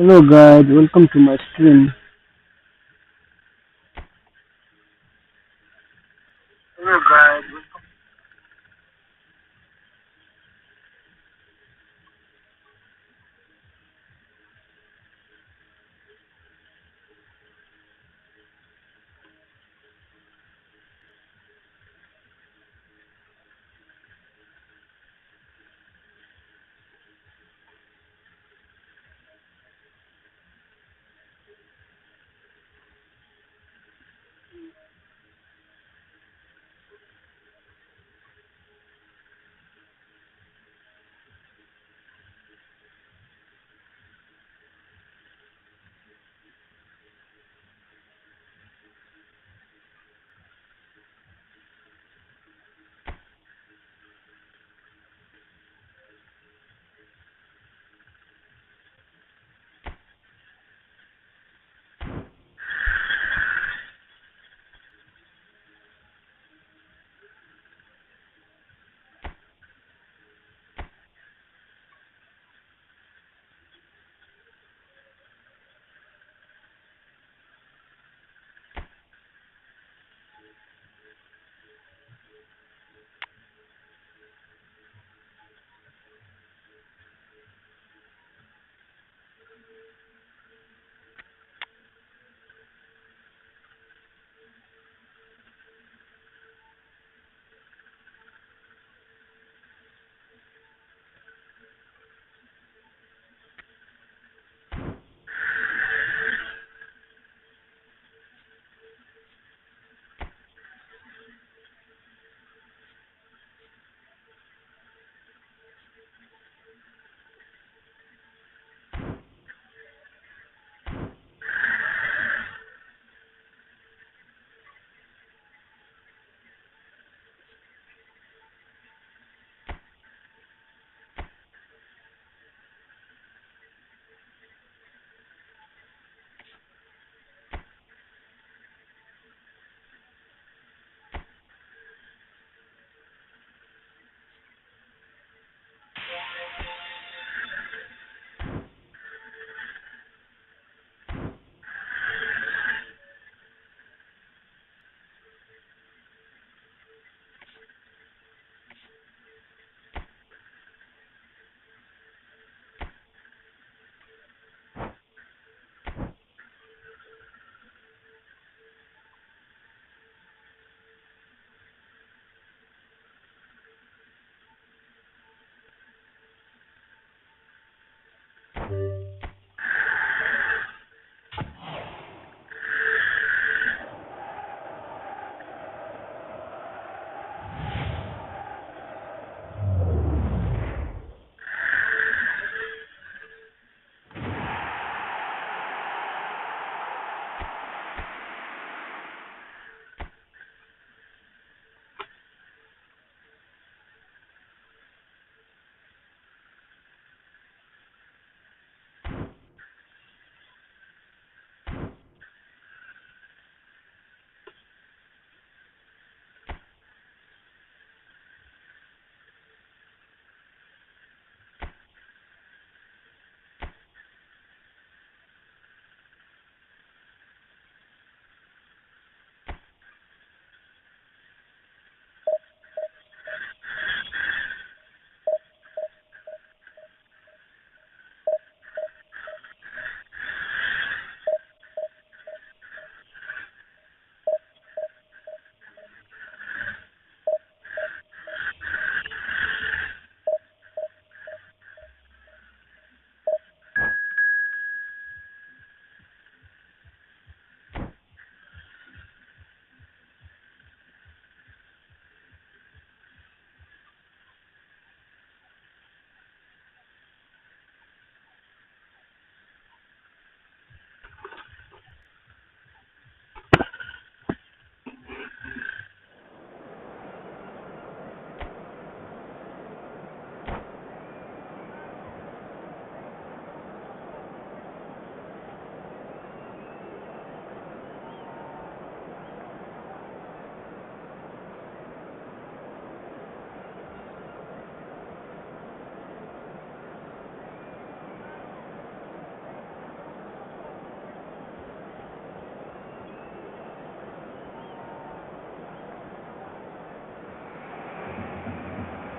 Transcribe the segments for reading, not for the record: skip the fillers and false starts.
Hello guys, welcome to my stream. Hello guys.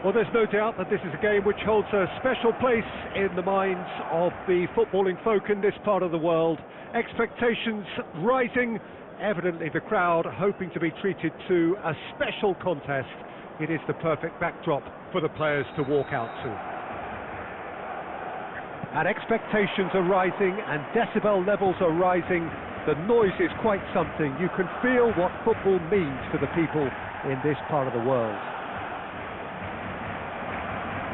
Well, there's no doubt that this is a game which holds a special place in the minds of the footballing folk in this part of the world. Expectations rising, evidently the crowd hoping to be treated to a special contest. It is the perfect backdrop for the players to walk out to. And expectations are rising and decibel levels are rising. The noise is quite something. You can feel what football means to the people in this part of the world.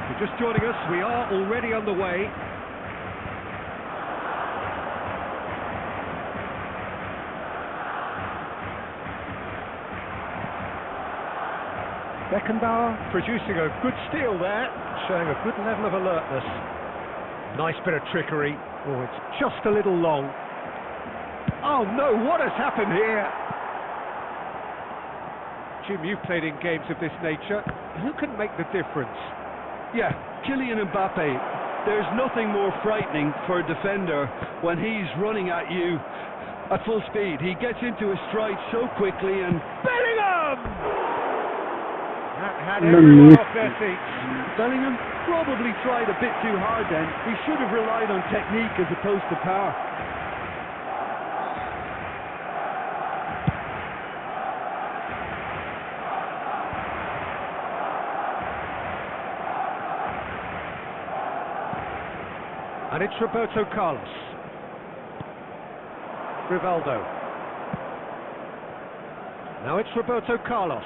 If you're just joining us, we are already underway. Beckenbauer producing a good steal there, showing a good level of alertness. Nice bit of trickery. Oh, it's just a little long. Oh no, what has happened here? Jim, you've played in games of this nature. Who can make the difference? Yeah, Kylian Mbappe. There's nothing more frightening for a defender when he's running at you at full speed. He gets into his stride so quickly and... Bellingham! That had everyone off their seats. Bellingham probably tried a bit too hard then. He should have relied on technique as opposed to power. And it's Roberto Carlos. Rivaldo. Now it's Roberto Carlos.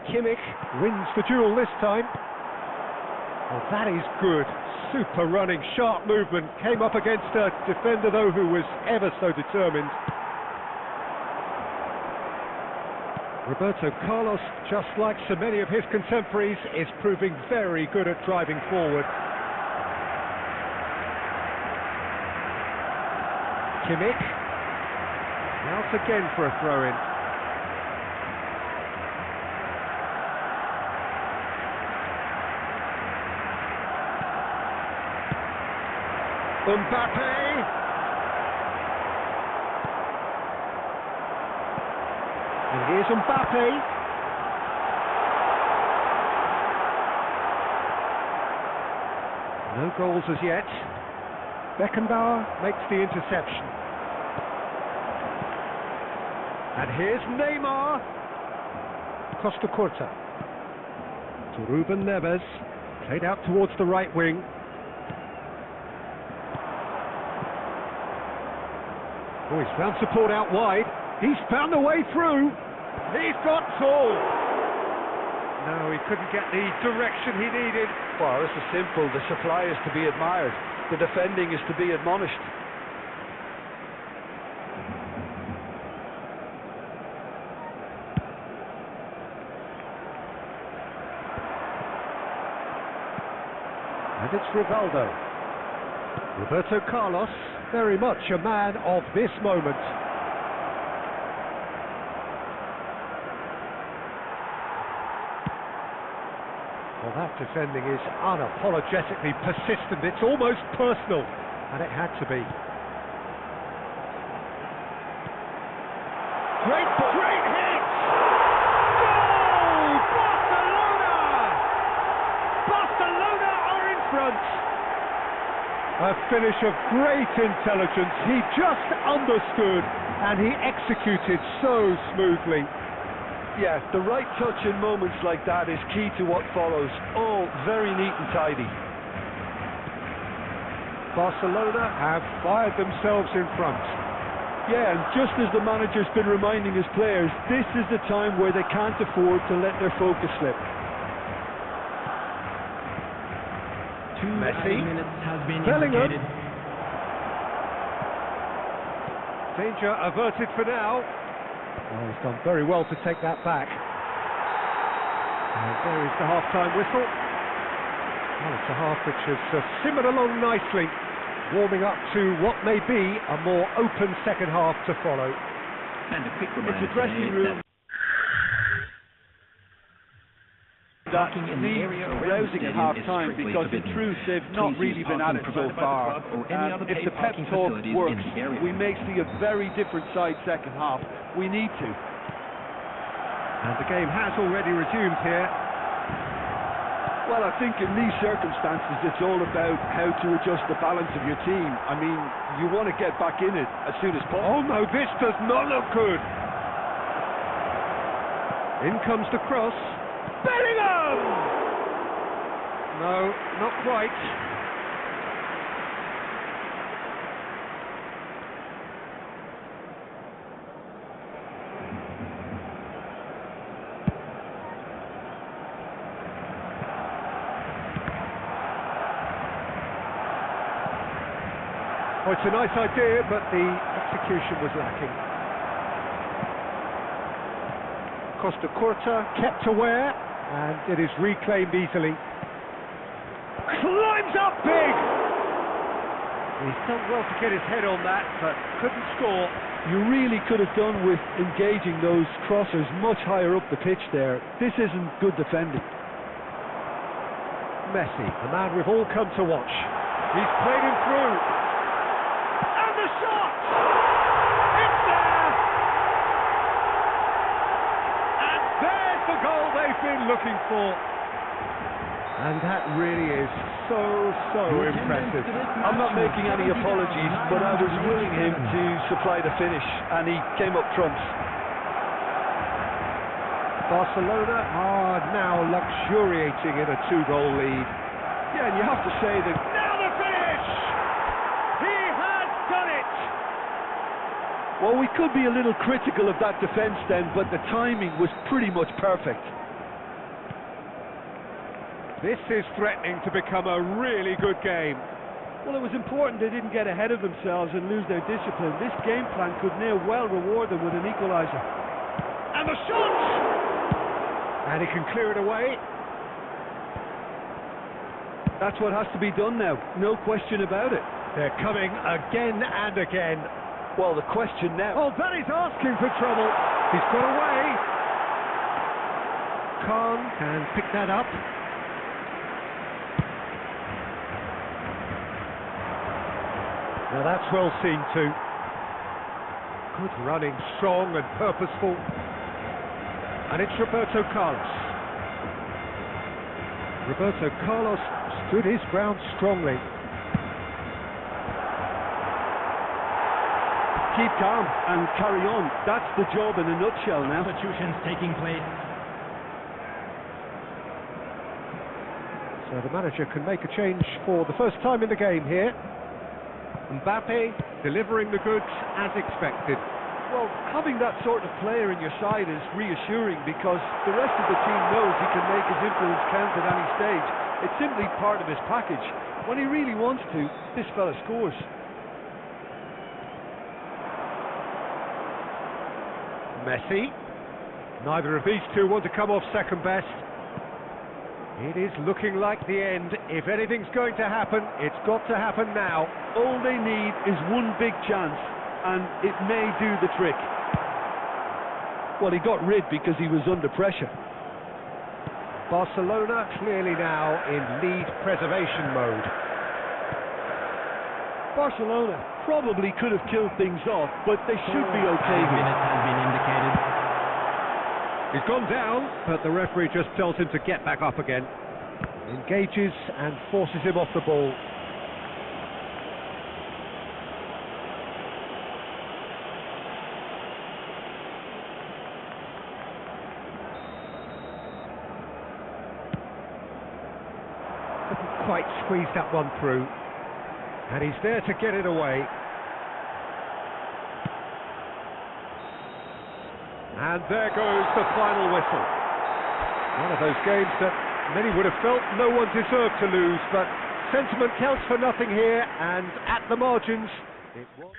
Kimmich wins the duel this time. Oh, that is good. Super running, sharp movement. Came up against a defender, though, who was ever so determined. Roberto Carlos, just like so many of his contemporaries, is proving very good at driving forward. Kimmich. Out again for a throw-in. Mbappe. And here's Mbappe. No goals as yet. Beckenbauer makes the interception. And here's Neymar. Costa Curta. To Ruben Neves. Played out towards the right wing. Oh, he's found support out wide. He's found a way through. He's got tall. No, he couldn't get the direction he needed. Well, this is simple. The supply is to be admired. The defending is to be admonished. And it's Rivaldo. Roberto Carlos, very much a man of this moment. Well, that defending is unapologetically persistent. It's almost personal, and it had to be. Great ball. Great hit! Goal! Barcelona! Barcelona are in front. A finish of great intelligence. He just understood, and he executed so smoothly. Yeah, the right touch in moments like that is key to what follows. All very neat and tidy. Barcelona have fired themselves in front. Yeah, and just as the manager's been reminding his players, this is the time where they can't afford to let their focus slip. Messi, has been Bellingham. indicated. Danger averted for now. Oh, he's done very well to take that back. And there is the half-time whistle. Well, it's a half which has simmered along nicely, warming up to what may be a more open second half to follow. And a quick It's reminder a dressing today room that parking in the needs area around the rousing at stadium half-time is strictly because in forbidden. truth they've not Please really use been at it parking so provided by the far. club or any other If paid the pep parking talk facilities works, in the area. we may see a very different side second half. We need to. And the game has already resumed here. Well, I think in these circumstances, it's all about how to adjust the balance of your team. I mean, you want to get back in it as soon as possible. Oh no, this does not look good. In comes the cross. Bellingham! No, not quite. Oh, it's a nice idea, but the execution was lacking. Costa Curta kept aware, and it is reclaimed easily. Climbs up big! He's done well to get his head on that, but couldn't score. You really could have done with engaging those crossers much higher up the pitch there. This isn't good defending. Messi, the man we've all come to watch. He's played him through. And the shot! It's there! And there's the goal they've been looking for. And that really is so impressive. I'm not making any apologies, but I was willing him to supply the finish, and he came up trumps. Barcelona are now luxuriating in a 2-goal lead. Yeah, and you have to say that. Now the finish! He has done it! Well, we could be a little critical of that defence then, but the timing was pretty much perfect. This is threatening to become a really good game. Well, it was important they didn't get ahead of themselves and lose their discipline. This game plan could now well reward them with an equaliser. And the shot! And he can clear it away. That's what has to be done now, no question about it. They're coming again and again. Well, the question now. Oh, that is asking for trouble. He's got away. Khan can pick that up. Now that's well seen too. Good running, strong and purposeful. And it's Roberto Carlos. Roberto Carlos stood his ground strongly. Keep calm and carry on. That's the job in a nutshell now. Substitutions taking place. So the manager can make a change for the first time in the game here. Mbappe delivering the goods as expected. Well, having that sort of player in your side is reassuring because the rest of the team knows he can make his influence count at any stage. It's simply part of his package. When he really wants to, this fella scores. Messi. Neither of these two want to come off second best. It is looking like the end. If anything's going to happen, it's got to happen now. All they need is one big chance, and it may do the trick. Well, he got rid because he was under pressure. Barcelona clearly now in lead preservation mode. Barcelona probably could have killed things off, but they should be okay 5 here. minutes has been indicated. He's gone down, but the referee just tells him to get back up again. Engages and forces him off the ball. Couldn't quite squeeze that one through. And he's there to get it away. And there goes the final whistle. One of those games that many would have felt no one deserved to lose, but sentiment counts for nothing here, and at the margins, it was...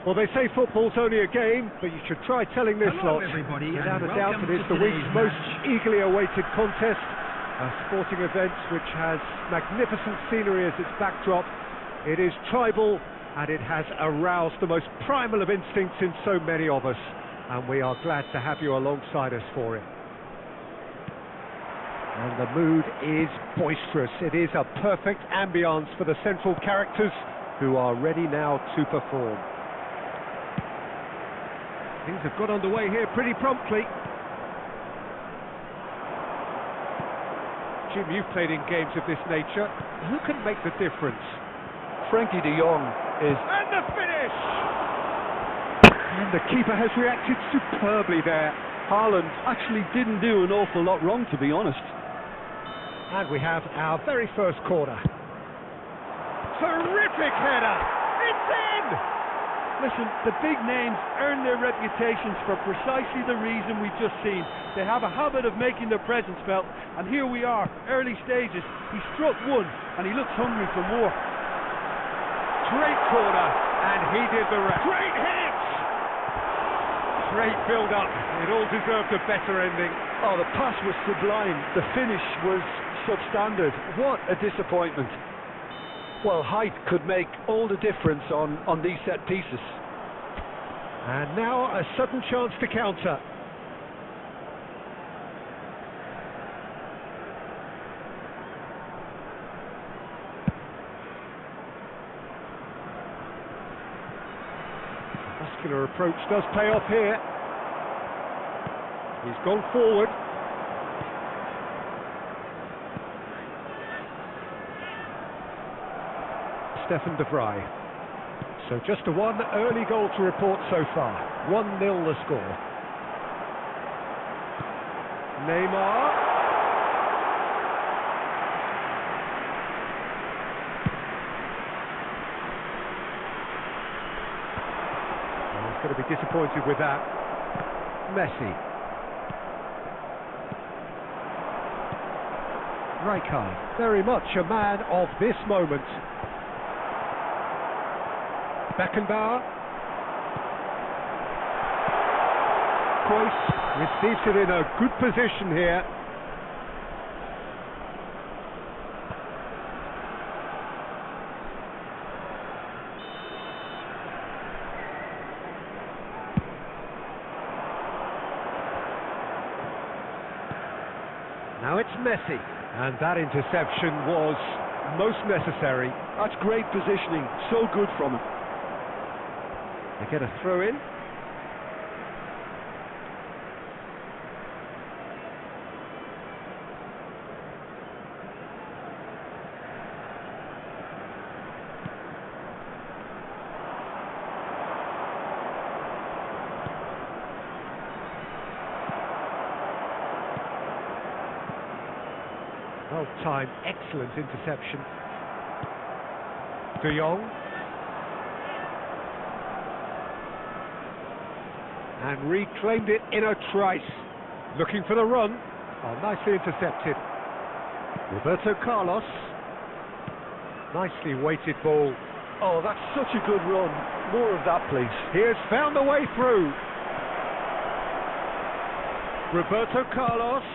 Well, they say football's only a game, but you should try telling this Hello, lot. everybody, Without and a doubt, welcome it is to the week's today's most match. eagerly awaited contest. A sporting event which has magnificent scenery as its backdrop. It is tribal, and it has aroused the most primal of instincts in so many of us. And we are glad to have you alongside us for it. And the mood is boisterous. It is a perfect ambience for the central characters who are ready now to perform. Things have got underway here pretty promptly. Jim, you've played in games of this nature. Who can make the difference? Frankie de Jong is... And the finish! And the keeper has reacted superbly there. Haaland actually didn't do an awful lot wrong, to be honest. And we have our very first corner. Terrific header! It's in! Listen, the big names earn their reputations for precisely the reason we've just seen. They have a habit of making their presence felt, and here we are, early stages. He struck one, and he looks hungry for more. Great corner, and he did the rest. Great hit! Great build-up. It all deserved a better ending. Oh, the pass was sublime. The finish was substandard. What a disappointment. Well, height could make all the difference on these set pieces. And now a sudden chance to counter. Muscular approach does pay off here. He's gone forward. Stefan de Vrij. So just a one early goal to report so far. 1-0 the score. Neymar. Oh, he's going to be disappointed with that. Messi. Rijkaard, very much a man of this moment. Beckenbauer. Cruyff receives it in a good position here. Now it's Messi. And that interception was most necessary. That's great positioning. So good from him. They get a throw in. Well timed, excellent interception. De Jong. And reclaimed it in a trice. Looking for the run. Oh, nicely intercepted. Roberto Carlos. Nicely weighted ball. Oh, that's such a good run. More of that, please. He has found a way through. Roberto Carlos.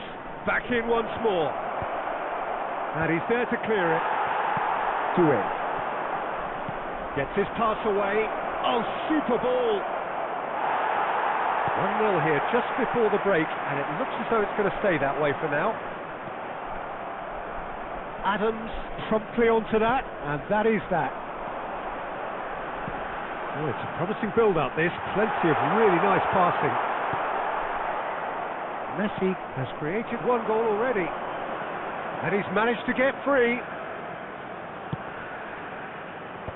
Back in once more. And he's there to clear it. To in. Gets his pass away. Oh, super ball. 1-0 here just before the break, and it looks as though it's going to stay that way for now. Adams promptly onto that, and that is that. Oh, it's a promising build-up this, plenty of really nice passing. Messi has created one goal already, and he's managed to get free.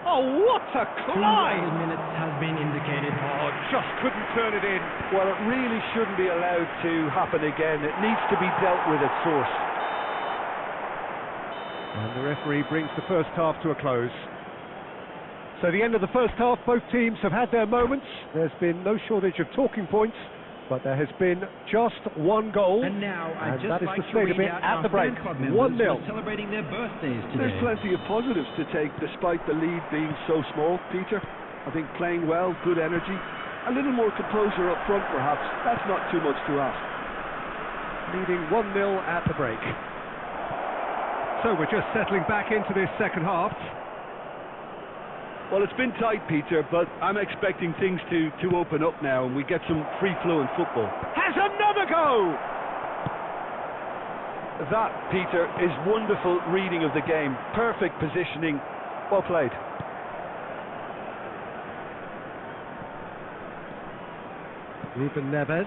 Oh, what a climb! 2 minutes has been indicated. Oh, just couldn't turn it in. Well, it really shouldn't be allowed to happen again. It needs to be dealt with at source. And the referee brings the first half to a close. So the end of the first half, both teams have had their moments. There's been no shortage of talking points, but there has been just one goal. And now I'd just that is like the to state of read it out at our the break. fan club members 1-0. who are celebrating their birthdays today. There's plenty of positives to take despite the lead being so small, Peter. I think playing well, good energy. A little more composure up front, perhaps. That's not too much to ask. Leading 1-0 at the break. So we're just settling back into this second half. Well, it's been tight, Peter, but I'm expecting things to open up now and we get some free-flowing football. Has another go! That, Peter, is wonderful reading of the game. Perfect positioning. Well played. Ruben Neves.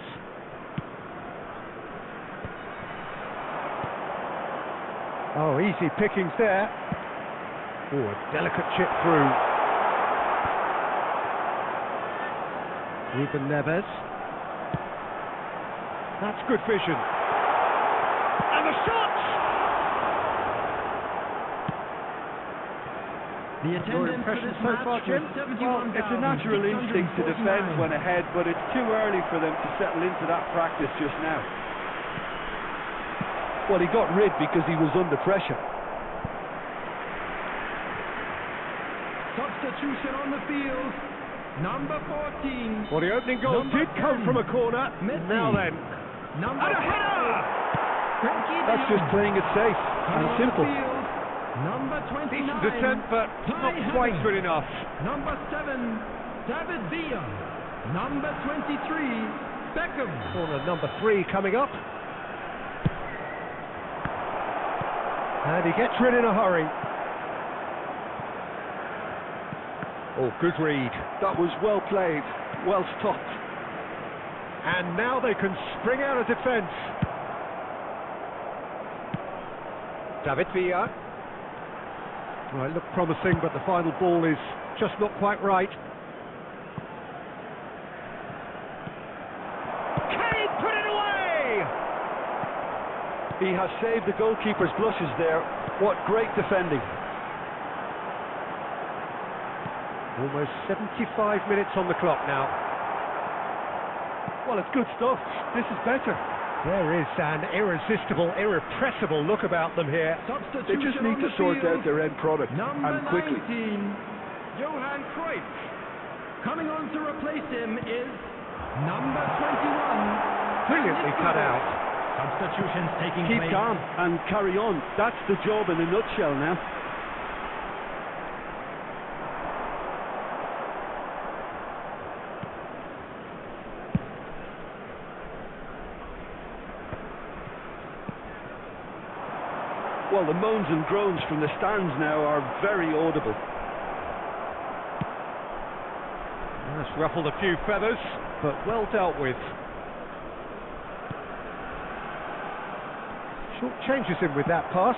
Oh, easy pickings there. Oh, a delicate chip through. Ruben Neves. That's good vision. And the shot! The Your attendance impression for this so match far, Jim? was Well, it's a natural instinct to defend when ahead, but it's too early for them to settle into that practice just now. Well, he got rid because he was under pressure. Substitution on the field. Number 14. Well, the opening goal Number did come 10. from a corner. Messi. Now then. Number And a header! That's just playing it safe and simple. Number 29. Decent attempt, but not quite good enough. Number 7. David Villa. Number 23. Beckham. Corner number 3 coming up. And he gets rid in a hurry. Oh, good read. That was well played, well stopped. And now they can spring out of defence. David Villa. Well, it looked promising, but the final ball is just not quite right. Kane put it away! He has saved the goalkeeper's blushes there. What great defending. Almost 75 minutes on the clock now. Well, it's good stuff. This is better. There is an irresistible, irrepressible look about them here. They just need to sort out their end product, Number and quickly. 19, Johan Cruyff. Coming on to replace him is number 21. Brilliantly cut out. Substitutions taking Keep place. calm and carry on. That's the job in a nutshell now. Well, the moans and groans from the stands now are very audible. That's ruffled a few feathers, but well dealt with. Short changes him with that pass.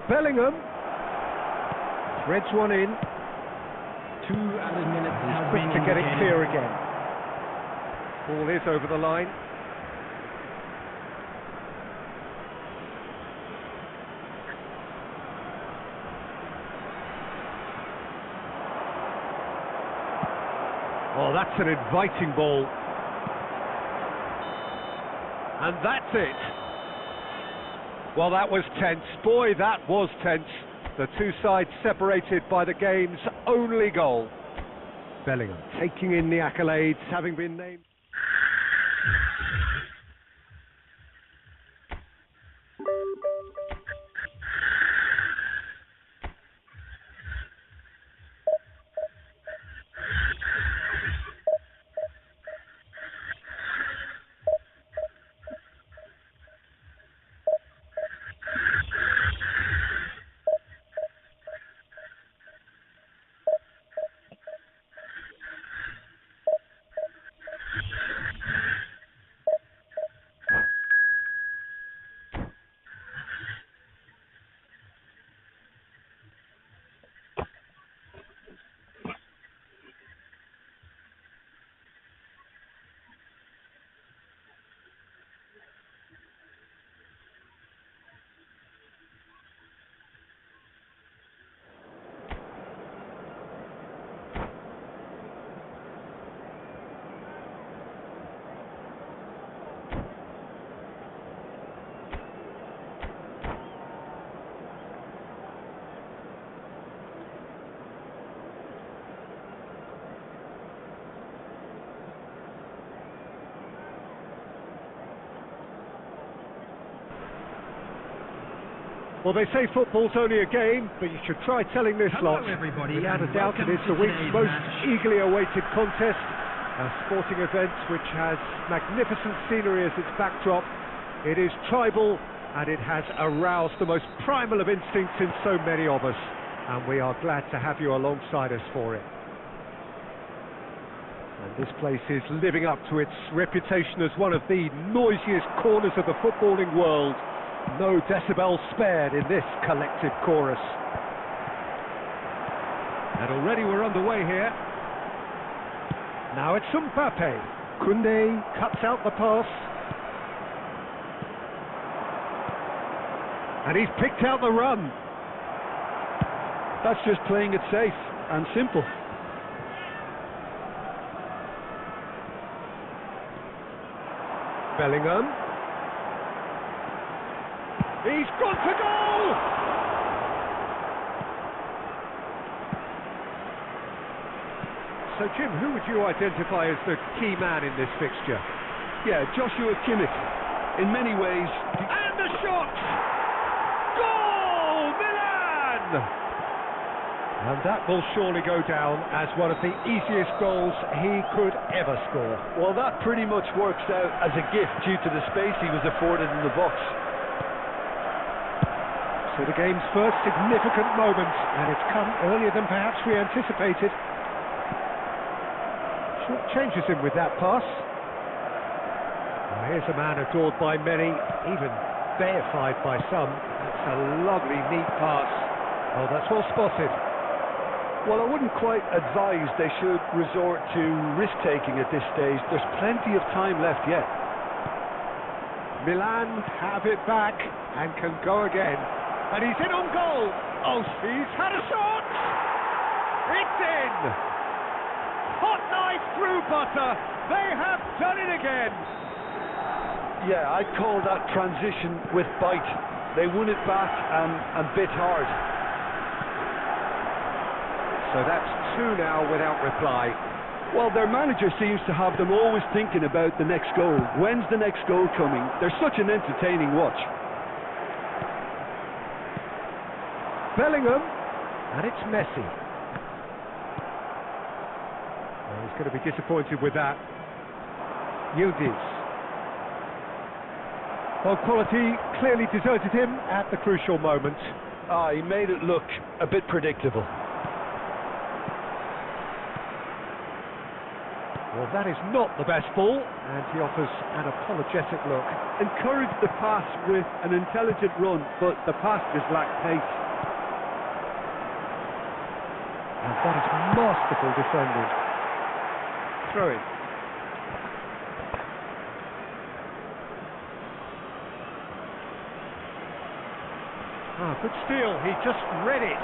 Bellingham threads one in. 2 added minutes He's have quick been to get it indicated. clear again. Ball is over the line. Oh, that's an inviting ball. And that's it. Well, that was tense. Boy, that was tense. The two sides separated by the game's only goal. Bellingham taking in the accolades, having been named. Well, they say football's only a game, but you should try telling this Hello, lot. everybody, Without a and doubt, it welcome is the to week's today's most match. eagerly awaited contest. A sporting event which has magnificent scenery as its backdrop. It is tribal, and it has aroused the most primal of instincts in so many of us. And we are glad to have you alongside us for it. And this place is living up to its reputation as one of the noisiest corners of the footballing world. No decibels spared in this collective chorus. And already we're underway here. Now it's Mbappe. Koundé cuts out the pass. And he's picked out the run. That's just playing it safe and simple. Bellingham. He's gone for goal! So Jim, who would you identify as the key man in this fixture? Yeah, Joshua Kimmich. In many ways... And the shot! Goal! Milan! And that will surely go down as one of the easiest goals he could ever score. Well, that pretty much works out as a gift due to the space he was afforded in the box. So the game's first significant moment, and it's come earlier than perhaps we anticipated. Short changes him with that pass. Well, here's a man adored by many, even deified by some. That's a lovely, neat pass. Oh, that's well spotted. Well, I wouldn't quite advise they should resort to risk-taking at this stage. There's plenty of time left yet. Milan have it back and can go again. And he's in on goal. Oh, he's had a shot. It's in. Hot knife through butter. They have done it again. Yeah, I'd call that transition with bite. They won it back and bit hard. So that's two now without reply. Well, their manager seems to have them always thinking about the next goal. When's the next goal coming? They're such an entertaining watch. Bellingham, and it's Messi. Well, he's going to be disappointed with that. Yildiz. Well, quality clearly deserted him at the crucial moment. He made it look a bit predictable. Well, that is not the best ball, and he offers an apologetic look. Encouraged the pass with an intelligent run, but the pass just lacked pace. And that is masterful defending. Throw it. Good steal. He just read it.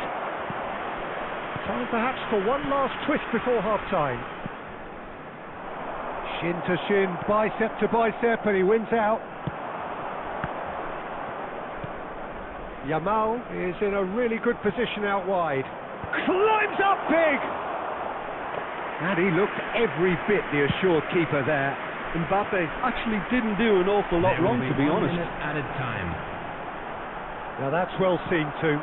Time perhaps for one last twist before half-time. Shin to shin, bicep to bicep, and he wins out. Yamal is in a really good position out wide. Climbs up big! And he looked every bit the assured keeper there. Mbappe actually didn't do an awful lot wrong, to be honest. 1 minute added time. Now that's well seen too.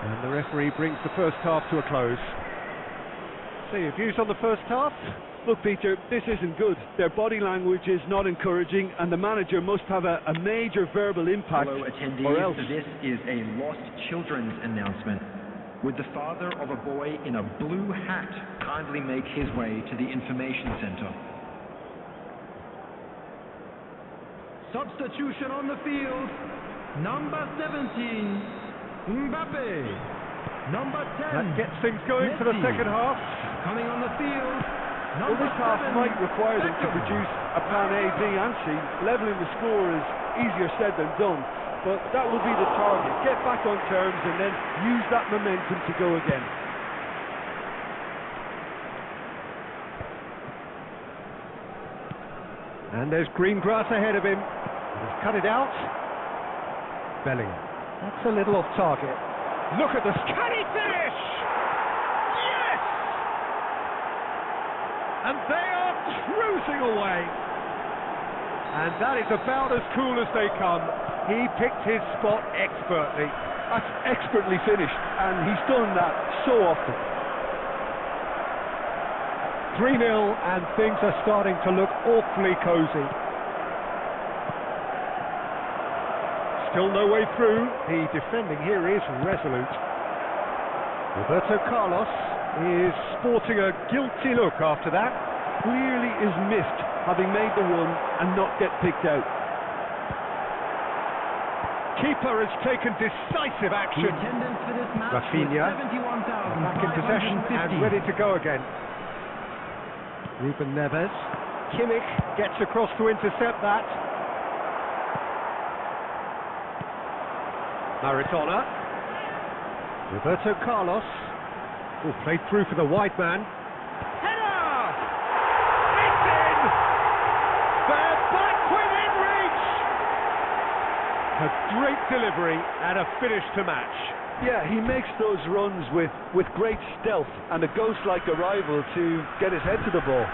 And the referee brings the first half to a close. So your views on the first half? Look, Peter, this isn't good. Their body language is not encouraging, and the manager must have a major verbal impact, Hello attendees, or else... this is a lost children's announcement. Would the father of a boy in a blue hat kindly make his way to the information center? Substitution on the field. Number 17, Mbappe. Number 10, That gets things going for the Messi. second half. Coming on the field, Well, number this half 7, might require them to Beckham. produce a plan A, B and C. Levelling the score is easier said than done, but that will be the target. Get back on terms and then use that momentum to go again. And there's green grass ahead of him. He's cut it out. Bellingham. That's a little off target. Look at this. Can he finish? Yes! And they are cruising away. And that is about as cool as they come. He picked his spot expertly. That's expertly finished, and he's done that so often. 3-0, and things are starting to look awfully cosy. Still no way through. The defending here is resolute. Roberto Carlos is sporting a guilty look after that. Clearly is missed having made the run and not get picked out. Keeper has taken decisive The action. attendance for this match Rafinha was back in possession and 71,550. ready to go again. Ruben Neves. Kimmich gets across to intercept that. Maradona. Roberto Carlos. Oh, played through for the wide man. Header! It's in! They're back within reach! A great delivery and a finish to match. Yeah, he makes those runs with great stealth and a ghost-like arrival to get his head to the ball.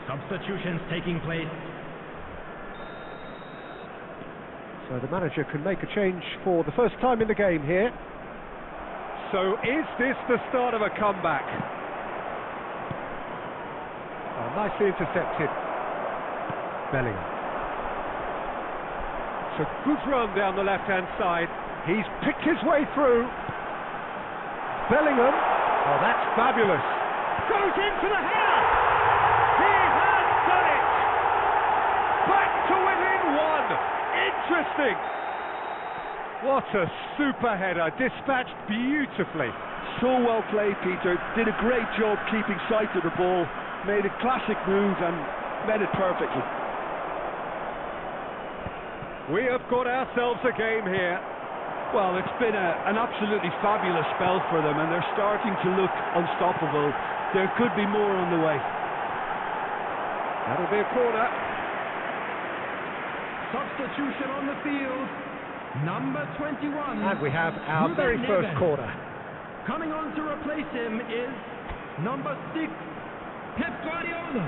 Substitutions taking place. So the manager can make a change for the first time in the game here. So is this the start of a comeback? Oh, nicely intercepted. Bellingham. It's a good run down the left-hand side. He's picked his way through. Bellingham. Oh, that's fabulous. Goes into the header. He has done it. Back to within one. Interesting. What a super header, dispatched beautifully. So well played, Peter. Did a great job keeping sight of the ball. Made a classic move and met it perfectly. We have got ourselves a game here. Well, it's been an absolutely fabulous spell for them, and they're starting to look unstoppable. There could be more on the way. That'll be a corner. Substitution on the field. Number 21. And we have our Ruben very first Neves. corner. Coming on to replace him is number 6, Pep Guardiola.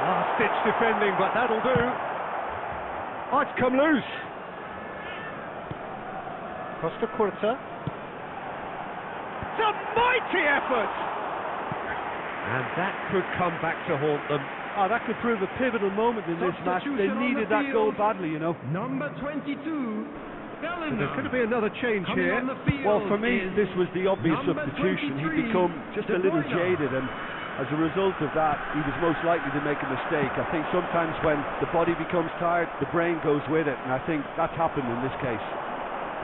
Last-ditch defending, but that'll do. Oh, it's come loose. Costa Curta. It's a mighty effort! And that could come back to haunt them. Oh, that could prove a pivotal moment in this match. They Substitution on needed the that goal field. badly, you know. Number 22, Bellingham. There's going to be another change Coming here. on the field Well, for me, is this was the obvious number substitution. 23, He'd become just a De little Bruyne. jaded, and as a result of that, he was most likely to make a mistake. I think sometimes when the body becomes tired, the brain goes with it, and I think that's happened in this case.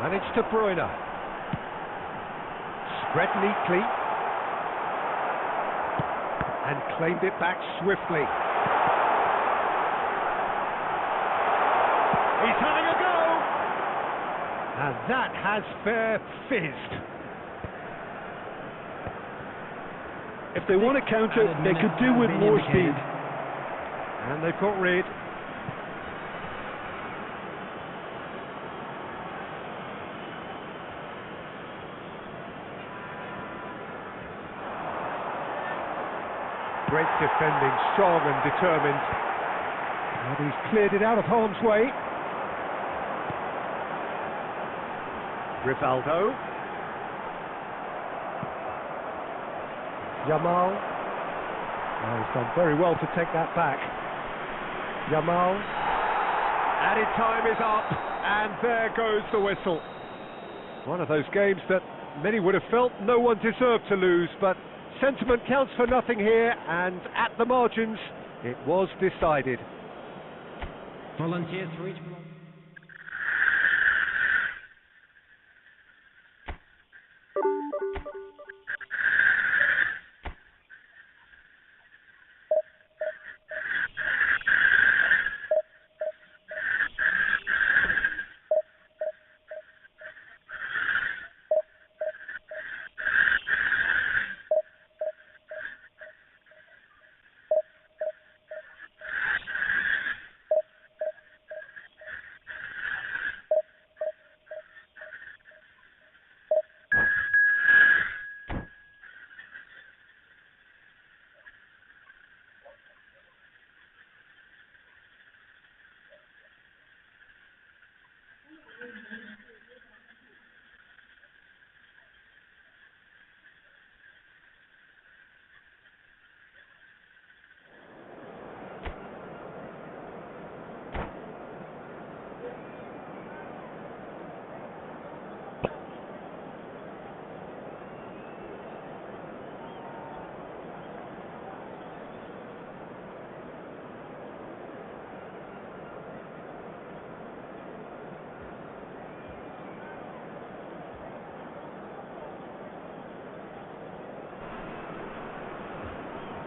Managed to Bruyne. Spread neatly. And claimed it back swiftly. He's having a go! And that has fair fizzed. If they want to counter, they could do with more speed. And they've got rid. Great defending, strong and determined. And he's cleared it out of harm's way. Rivaldo. Yamal. Oh, he's done very well to take that back. Yamal. Added time is up, and there goes the whistle. One of those games that many would have felt no one deserved to lose, but sentiment counts for nothing here, and at the margins, it was decided. Volunteers for each.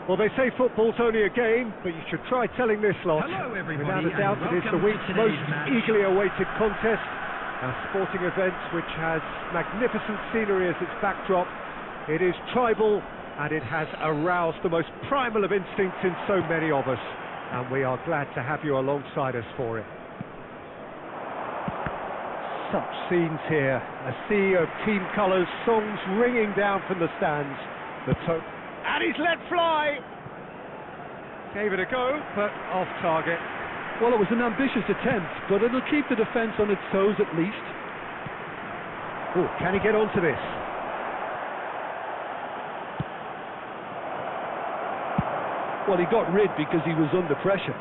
Well, they say football's only a game, but you should try telling this lot. Hello, everybody, Without a doubt, and it is the welcome week's to most today's match. eagerly awaited contest. A sporting event which has magnificent scenery as its backdrop. It is tribal, and it has aroused the most primal of instincts in so many of us. And we are glad to have you alongside us for it. Such scenes here. A sea of team colours, songs ringing down from the stands. And he's let fly! Gave it a go, but off target. Well, it was an ambitious attempt, but it'll keep the defence on its toes at least. Oh, can he get onto this? Well, he got rid because he was under pressure.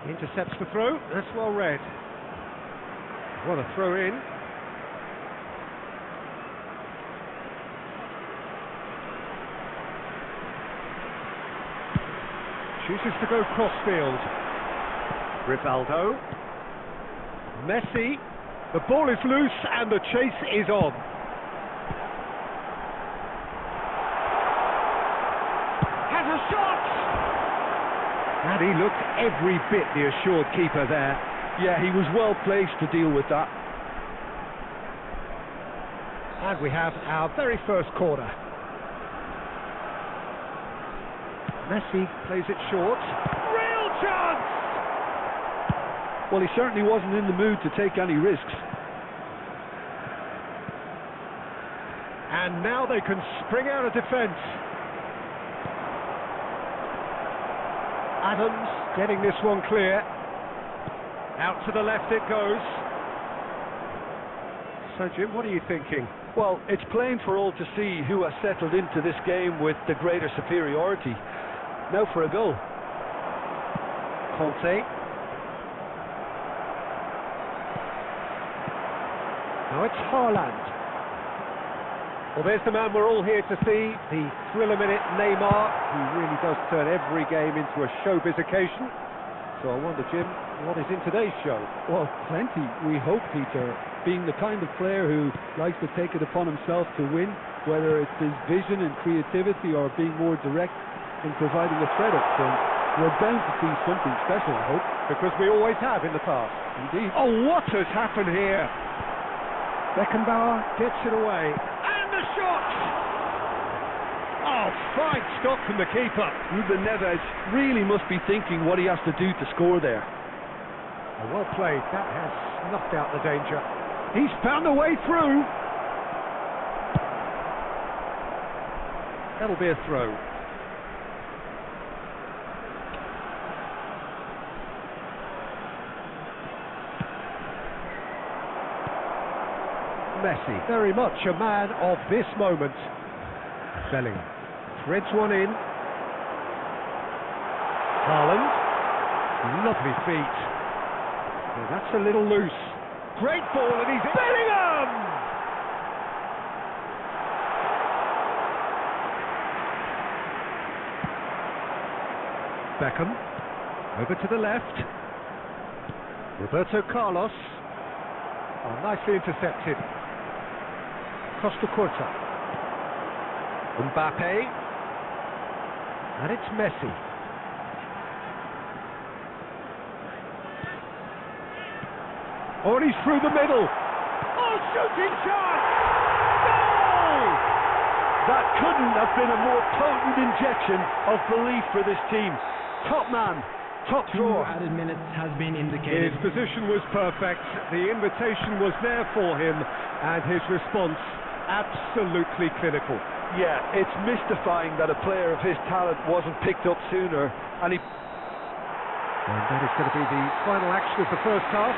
Intercepts the throw. That's well read. What a throw in. Chooses to go crossfield. Rivaldo. Messi. The ball is loose and the chase is on. Has a shot! And he looked every bit the assured keeper there. Yeah, he was well placed to deal with that. And we have our very first corner. Messi plays it short. Real chance! Well, he certainly wasn't in the mood to take any risks. And now they can spring out of defence. Adams getting this one clear. Out to the left it goes. So, Jim, what are you thinking? Well, it's plain for all to see who has settled into this game with the greater superiority. Now for a goal. Conte. Now it's Haaland. Well, there's the man we're all here to see, the thriller-minute Neymar, who really does turn every game into a showbiz occasion. So I wonder, Jim, what is in today's show? Well, plenty, we hope, Peter. Being the kind of player who likes to take it upon himself to win, whether it's his vision and creativity or being more direct in providing a threat up front, we're bound to see something special, I hope. Because we always have in the past. Indeed. Oh, what has happened here? Beckenbauer gets it away. And the shot! Oh, fine stop from the keeper. Ruben Neves really must be thinking what he has to do to score there. Oh, well played. That has knocked out the danger. He's found a way through. That'll be a throw. Messi, very much a man of this moment. Bellingham threads one in. Haaland, lovely feet. Well, that's a little loose. Great ball, and he's Bellingham! Beckham, over to the left. Roberto Carlos. Oh, nicely intercepted. Costa Curta. Mbappe. And it's Messi. Oh, and he's through the middle. Oh, shooting chance! Goal! That couldn't have been a more potent injection of belief for this team. Top man, top drawer. 2 added minutes has been indicated. His position was perfect, the invitation was there for him, and his response absolutely clinical. Yeah, it's mystifying that a player of his talent wasn't picked up sooner, and he... And that is going to be the final action of the first half.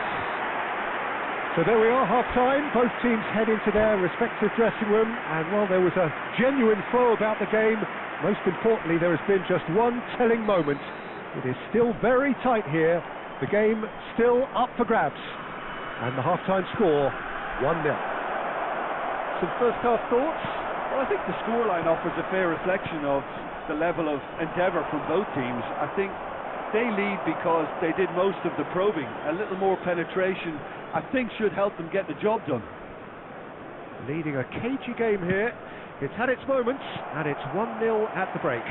So there we are, half-time. Both teams head into their respective dressing room, and while there was a genuine flow about the game, most importantly, there has been just one telling moment. It is still very tight here. The game still up for grabs. And the half-time score, 1-0. Some first-half thoughts? Well, I think the scoreline offers a fair reflection of the level of endeavour from both teams. I think they lead because they did most of the probing. A little more penetration, I think, should help them get the job done. Leading a cagey game here. It's had its moments, and it's 1-0 at the break.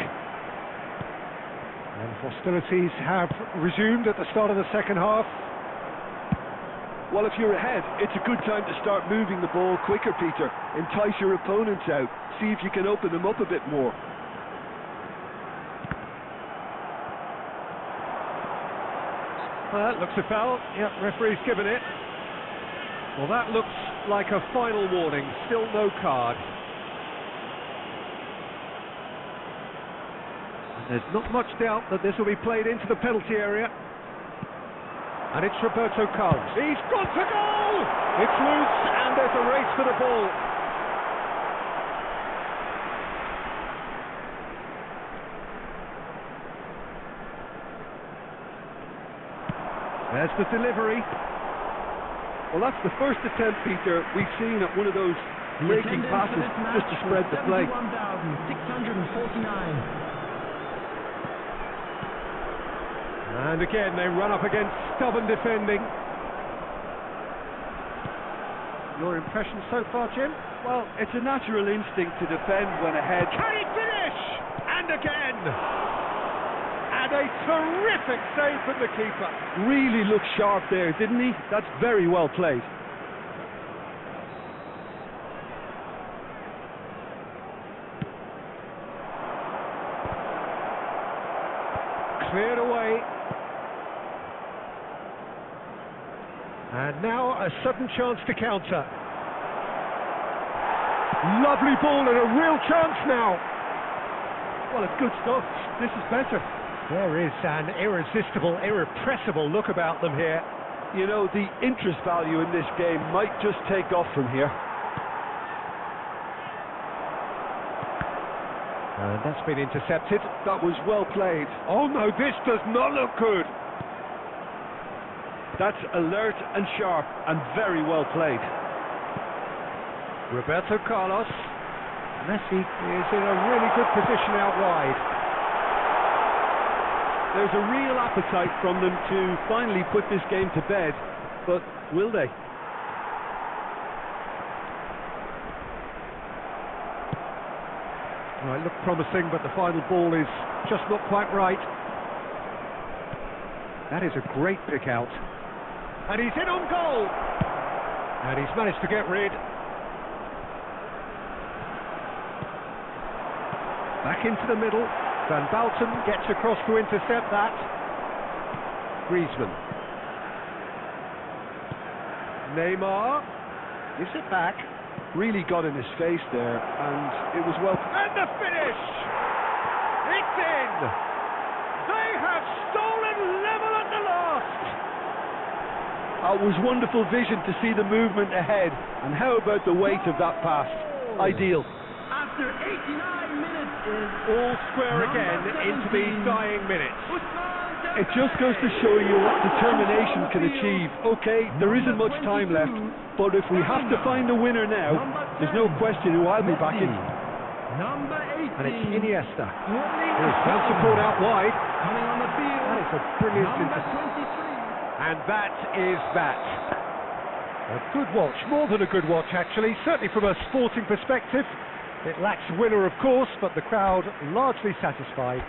And hostilities have resumed at the start of the second half. Well, if you're ahead, it's a good time to start moving the ball quicker, Peter. Entice your opponents out. See if you can open them up a bit more. Well, that looks a foul. Yep, referee's given it. Well, that looks like a final warning. Still no card. There's not much doubt that this will be played into the penalty area. And it's Roberto Carlos. He's got to goal! It's loose, and there's a race for the ball. There's the delivery. Well, that's the first attempt, Peter, we've seen at one of those breaking passes just to spread the play. 71,649. And again, they run up against stubborn defending. Your impression so far, Jim? Well, it's a natural instinct to defend when ahead. Can he finish? And again! And a terrific save from the keeper. Really looked sharp there, didn't he? That's very well played. Cleared away. And now a sudden chance to counter. Lovely ball and a real chance now. Well, it's good stuff. This is better. There is an irresistible, irrepressible look about them here. You know, the interest value in this game might just take off from here. And that's been intercepted. That was well played. Oh no, this does not look good. That's alert and sharp and very well played. Roberto Carlos. Messi is in a really good position out wide. There's a real appetite from them to finally put this game to bed, but will they? Well, it looked promising, but the final ball is just not quite right. That is a great pick out. And he's in on goal! And he's managed to get rid. Back into the middle. Van Bouten gets across to intercept that. Griezmann. Neymar gives it back. Really got in his face there, and it was well... And the finish! It's in! They have stolen level at the last! It was wonderful vision to see the movement ahead. And how about the weight of that pass? Ideal. After 89 minutes is All square again into these dying minutes. It just goes to show you what determination can achieve. Okay, there isn't much time left, but if we have to find a winner now, there's no question who I'll be backing. number 18. And it's Iniesta. Here's Here's ground support out wide. coming on the field. That is a brilliant Number interception. 23. And that is that. A good watch, more than a good watch actually, certainly from a sporting perspective. It lacks a winner of course, but the crowd largely satisfied.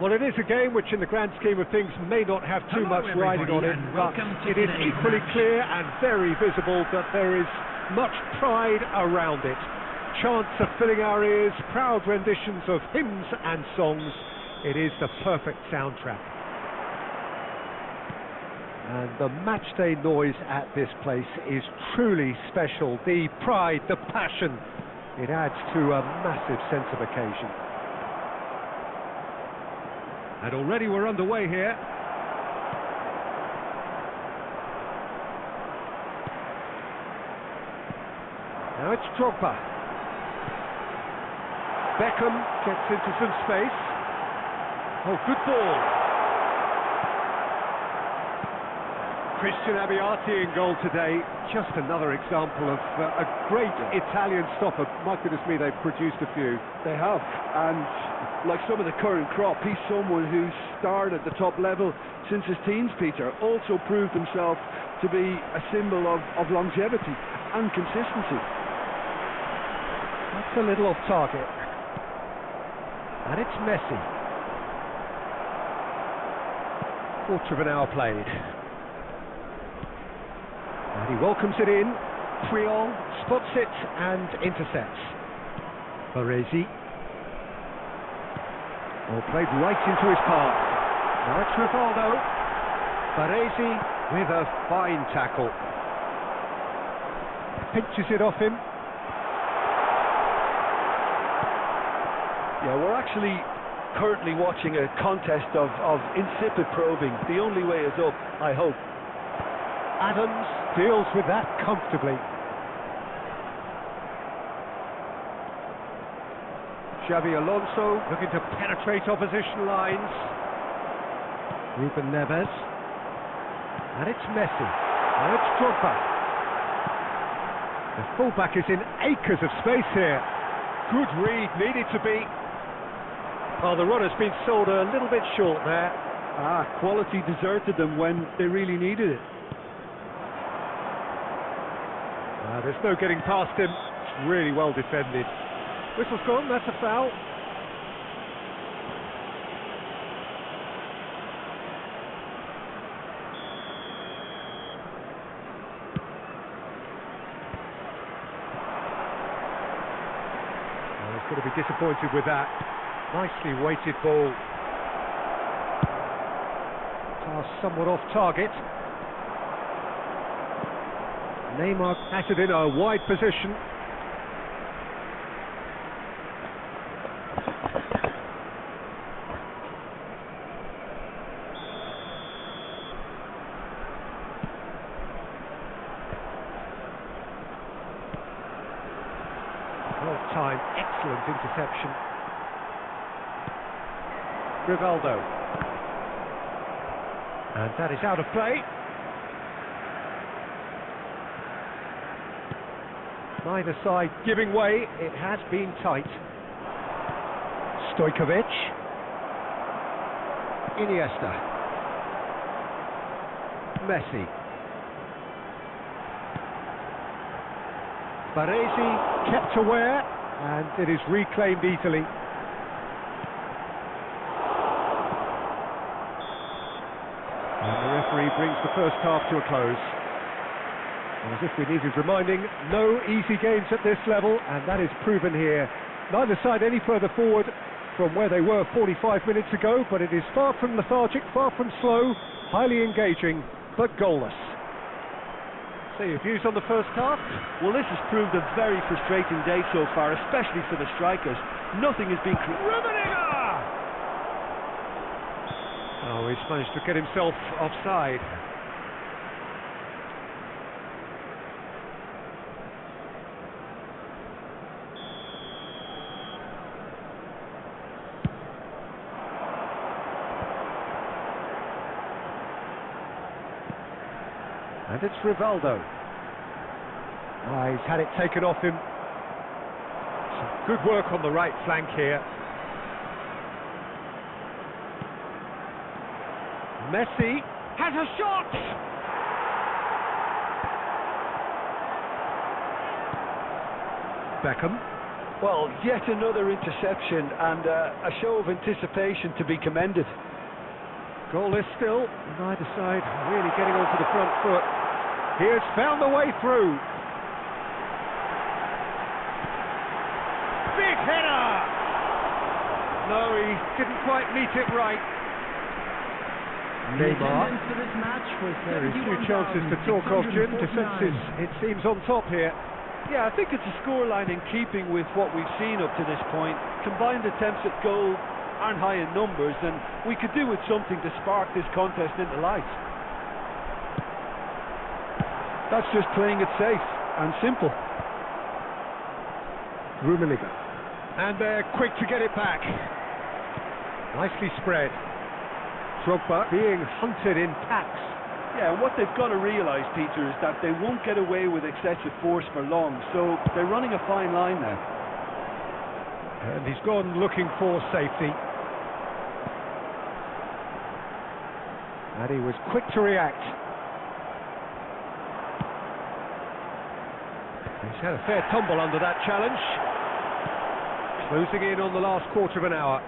Well, it is a game which in the grand scheme of things may not have too Hello, much riding on everybody, it, and but welcome to it is today's equally match. clear and very visible that there is much pride around it. Chants are filling our ears, proud renditions of hymns and songs. It is the perfect soundtrack. And the matchday noise at this place is truly special. The pride, the passion, it adds to a massive sense of occasion. And already we're underway here. Now it's Drogba. Beckham gets into some space. Oh, good ball. Christian Abbiati in goal today. Just another example of a great Italian stopper. My goodness me, they've produced a few. They have, and like some of the current crop, he's someone who's starred at the top level since his teens, Peter. Also proved himself to be a symbol of longevity and consistency. That's a little off target. And it's Messi. Quarter of an hour played. And he welcomes it in. Puyol spots it and intercepts. Baresi. Oh, played right into his path. Now it's Rivaldo. Baresi with a fine tackle. Pinches it off him. Yeah, we're actually currently watching a contest of insipid probing. The only way is up, I hope. Adams deals with that comfortably. Xabi Alonso looking to penetrate opposition lines. Ruben Neves. And it's Messi. Now it's Drogba. The fullback is in acres of space here. Good read, needed to be. Oh, the runner's been sold a little bit short there. Quality deserted them when they really needed it. There's no getting past him. It's really well defended. Whistle's gone, that's a foul. He's going to be disappointed with that. Nicely weighted ball. Pass somewhat off target. Neymar has it in a wide position. Well timed, excellent interception. Rivaldo. And that is out of play. Neither side giving way, it has been tight. Stojkovic. Iniesta. Messi. Baresi kept aware, and it is reclaimed easily. And the referee brings the first half to a close. As if we needed reminding, no easy games at this level, and that is proven here. Neither side any further forward from where they were 45 minutes ago, but it is far from lethargic, far from slow, highly engaging, but goalless. So your views on the first half? Well, this has proved a very frustrating day so far, especially for the strikers. Nothing has been Oh, he's managed to get himself offside. And it's Rivaldo. He's had it taken off him. Some good work on the right flank here. Messi has a shot! Beckham. Well, yet another interception and a show of anticipation to be commended. Goalless still, neither side really getting onto the front foot. He has found the way through. Big header! No, he didn't quite meet it right. Neymar. There is few chances to talk of, Jim. Defence is, it seems, on top here. Yeah, I think it's a scoreline in keeping with what we've seen up to this point. Combined attempts at goal aren't high in numbers, and we could do with something to spark this contest into life. That's just playing it safe and simple. Rummenigge. And they're quick to get it back. Nicely spread. Drogba being hunted in packs. Yeah, what they've got to realise, Peter, is that they won't get away with excessive force for long, so they're running a fine line now. And he's gone looking for safety. And he was quick to react. He's had a fair tumble under that challenge. Closing in on the last quarter of an hour.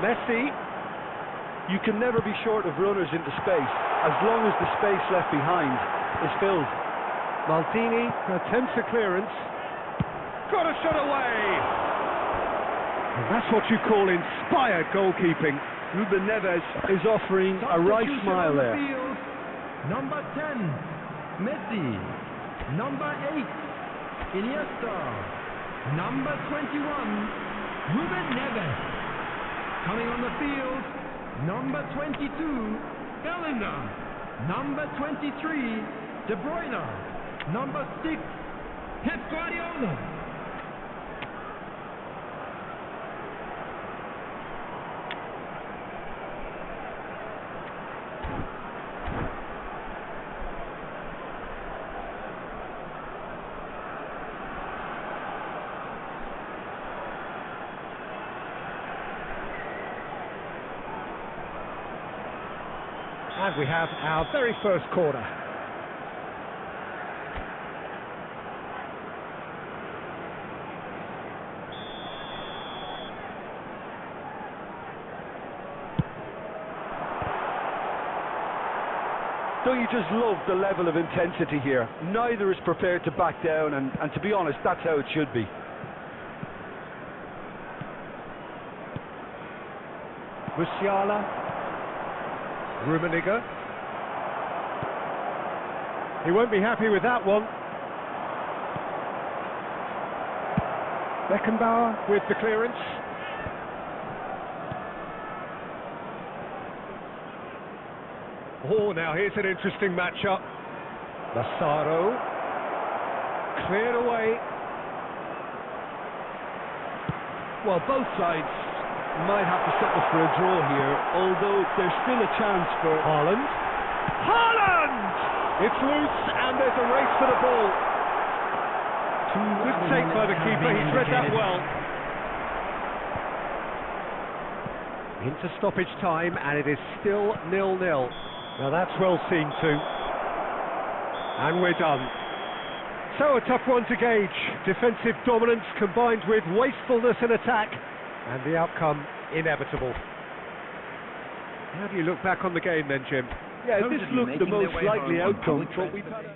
Messi. You can never be short of runners into space, as long as the space left behind is filled. Maldini attempts a clearance. Got a shot away! And that's what you call inspired goalkeeping. Ruben Neves is offering a right smile there. Number 10, Messi. Number 8, Iniesta. Number 21, Ruben Neves. Coming on the field, number 22, Bellingham. Number 23, De Bruyne. Number 6, Pep Guardiola. And we have our very first corner. Don't you just love the level of intensity here? Neither is prepared to back down, and to be honest, that's how it should be. Musiala, Rummenigge. He won't be happy with that one. Beckenbauer with the clearance. Oh, now here's an interesting matchup. Massaro. Cleared away. Well, both sides might have to settle for a draw here, although there's still a chance for... Haaland. Haaland! It's loose and there's a race for the ball. Good take by the keeper, he's read that well. Into stoppage time and it is still 0-0. Now that's well seen too. And we're done. So a tough one to gauge. Defensive dominance combined with wastefulness in attack, and the outcome inevitable. How do you look back on the game then, Jim? Yeah, this looked the most likely outcome, but we've had a...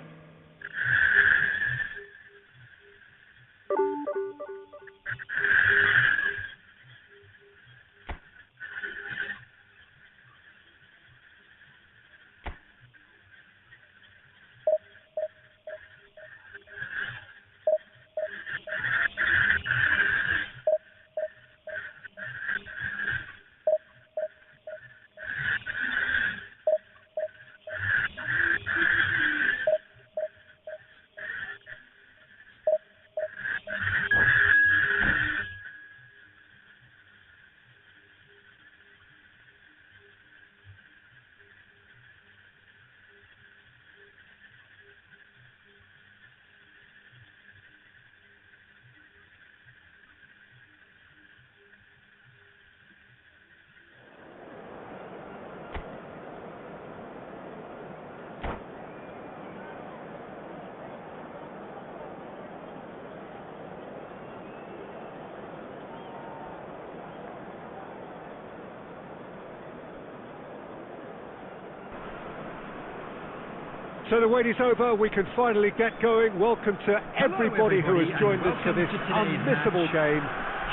So the wait is over, we can finally get going. Welcome to everybody who has joined us for this unmissable game.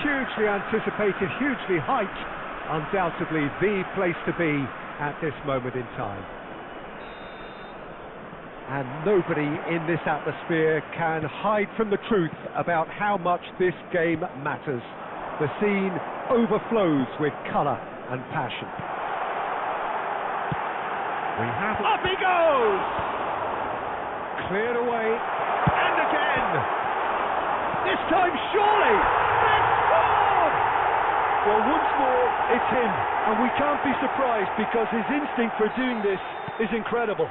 Hugely anticipated, hugely hyped. Undoubtedly the place to be at this moment in time. And nobody in this atmosphere can hide from the truth about how much this game matters. The scene overflows with colour and passion. We have... Up he goes! Cleared away, and again! This time, surely! They've scored! Well, once more, it's him, and we can't be surprised because his instinct for doing this is incredible.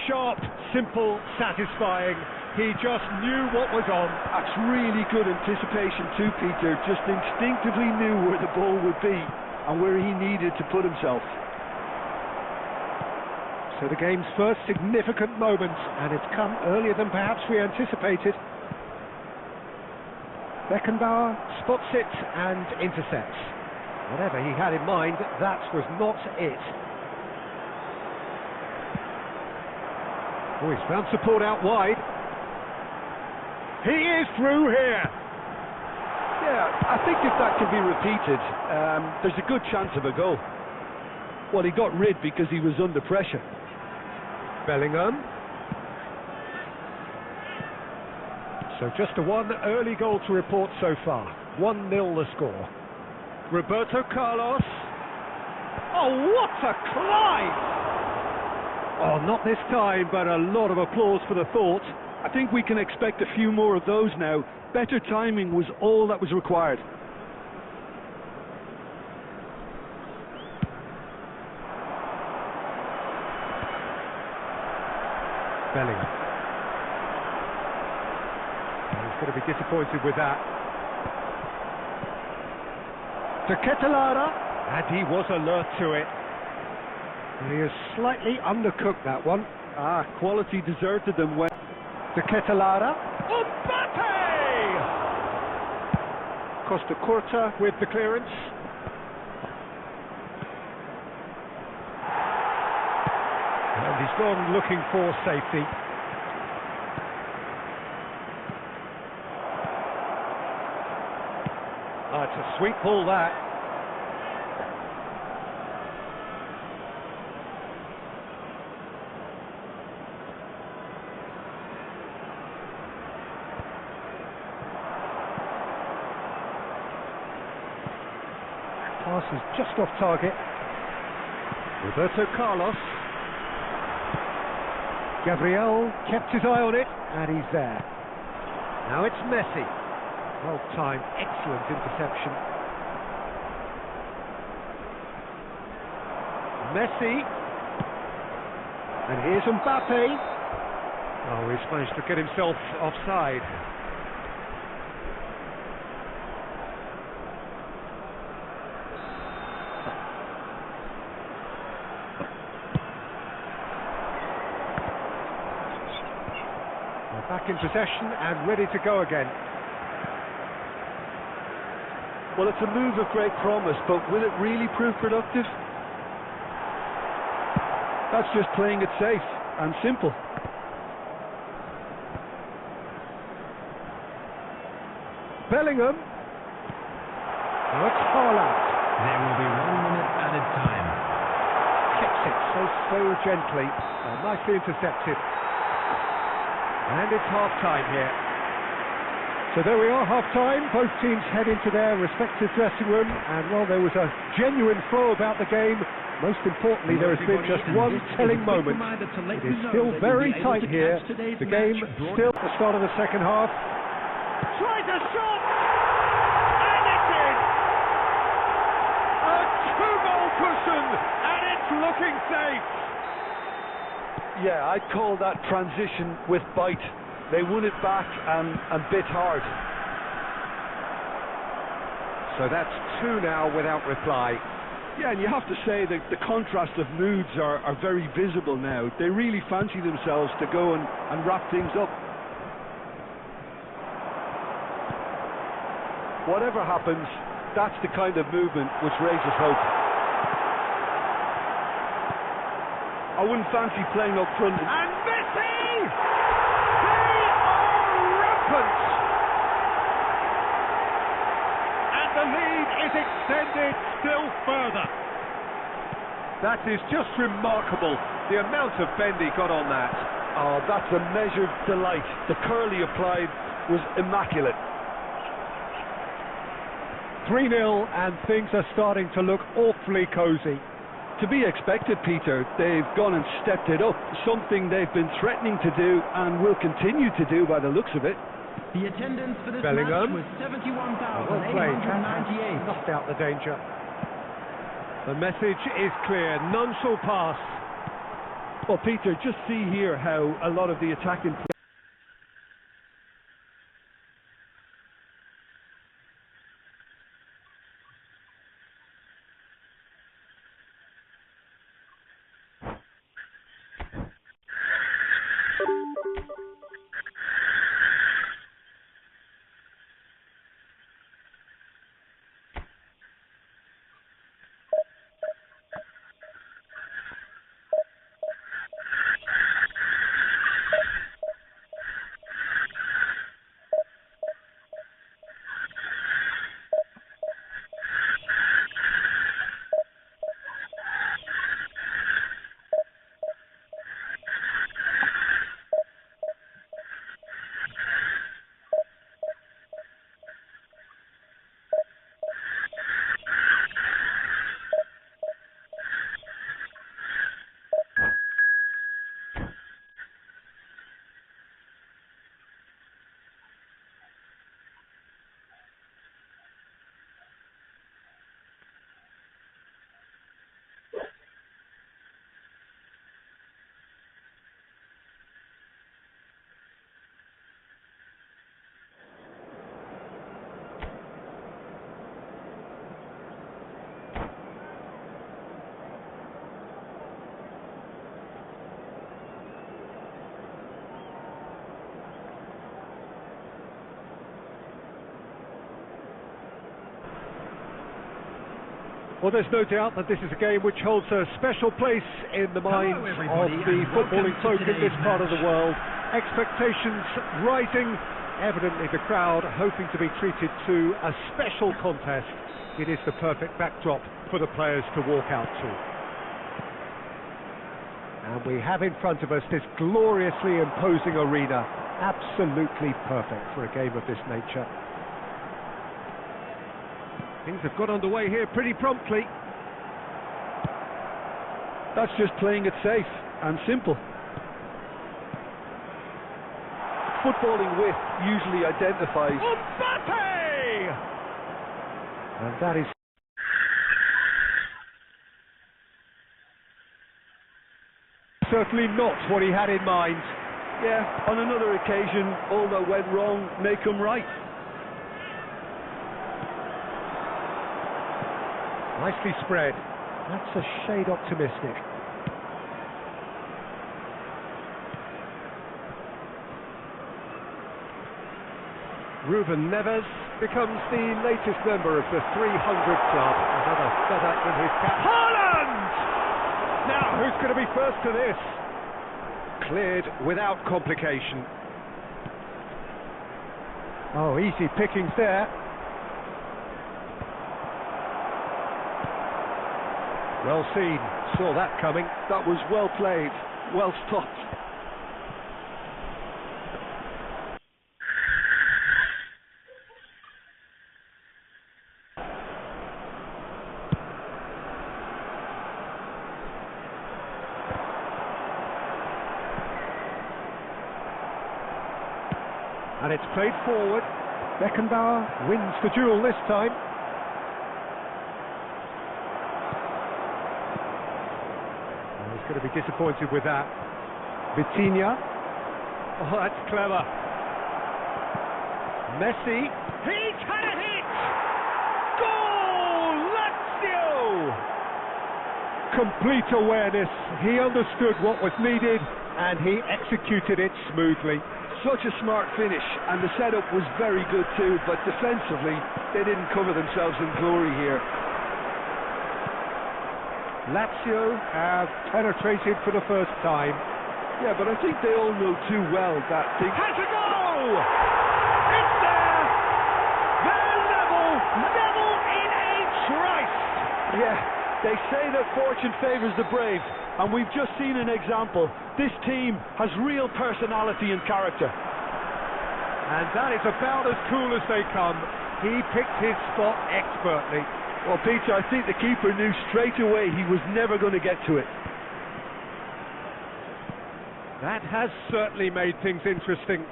Sharp, simple, satisfying. He just knew what was on. That's really good anticipation too, Peter. Just instinctively knew where the ball would be and where he needed to put himself. So the game's first significant moment, and it's come earlier than perhaps we anticipated. Beckenbauer spots it and intercepts. Whatever he had in mind, that was not it. Oh, he's found support out wide. He is through here. Yeah, I think if that can be repeated, there's a good chance of a goal. Well, he got rid because he was under pressure. Bellingham. So just a one early goal to report so far. 1-0 the score. Roberto Carlos. Oh, what a climb! Oh, not this time, but a lot of applause for the thought. I think we can expect a few more of those now. Better timing was all that was required. Bellingham. He's going to be disappointed with that. To Ketelara, and he was alert to it. He has slightly undercooked that one. Quality deserted them when... De Ketelada. Mbappe! Costa Curta with the clearance. And he's gone looking for safety. It's a sweet ball, that. Pass is just off target. Roberto Carlos. Gabriel kept his eye on it, and he's there. Now it's Messi. Well timed, excellent interception. Messi. And here's Mbappe. Oh, he's managed to get himself offside. Back in possession and ready to go again. Well, it's a move of great promise, but will it really prove productive? That's just playing it safe and simple. Bellingham. Now it's Haaland. There will be 1 minute added time. Kicks it so gently. Nicely intercepted. And it's half-time here. So there we are, half-time. Both teams head into their respective dressing room. And while there was a genuine flow about the game, most importantly, there has been just one telling moment. It is still very tight here. The game still at the start of the second half. Tries a shot! And it's in! A two-goal cushion! And it's looking safe! Yeah, I'd call that transition with bite. They won it back and bit hard. So that's two now without reply. Yeah, and you have to say that the contrast of moods are very visible now. They really fancy themselves to go and wrap things up. Whatever happens, that's the kind of movement which raises hope. I wouldn't fancy playing up front. And Messi! They are rampant! And the lead is extended still further. That is just remarkable, the amount of bend he got on that. Oh, that's a measured delight. The curl he applied was immaculate. 3-0, and things are starting to look awfully cosy. To be expected, Peter. They've gone and stepped it up, something they've been threatening to do and will continue to do by the looks of it. The attendance for this Bellingham. match was 71,898. Well played. Knocked out the danger. The message is clear, none shall pass. Well, Peter, just see here how a lot of the attacking Well, there's no doubt that this is a game which holds a special place in the minds of everybody, the and footballing welcome folk to in this today's part of the match. world. Expectations rising, evidently the crowd hoping to be treated to a special contest. It is the perfect backdrop for the players to walk out to. And we have in front of us this gloriously imposing arena, absolutely perfect for a game of this nature. Things have got underway here pretty promptly. That's just playing it safe and simple. Footballing width usually identifies... Mbappe! And that is certainly not what he had in mind. Yeah, on another occasion, all that went wrong make them right. Nicely spread. That's a shade optimistic. Ruben Neves becomes the latest member of the 300 club. Another feather in his cap. Haaland! Now, who's going to be first to this? Cleared without complication. Oh, easy pickings there. Well seen, saw that coming. That was well played, well stopped. And it's played forward. Beckenbauer wins the duel this time. He's going to be disappointed with that. Biputen. Oh, that's clever. Messi. He's had a hit! Goal! Lazio! Complete awareness. He understood what was needed and he executed it smoothly. Such a smart finish, and the setup was very good too, but defensively, they didn't cover themselves in glory here. Lazio have penetrated for the first time. Yeah, but I think they all know too well that they... Has a goal! It's there! They're level in a trice! Yeah, they say that fortune favours the brave, and we've just seen an example. This team has real personality and character. And that is about as cool as they come. He picked his spot expertly. Well, Peter, I think the keeper knew straight away he was never going to get to it. That has certainly made things interesting.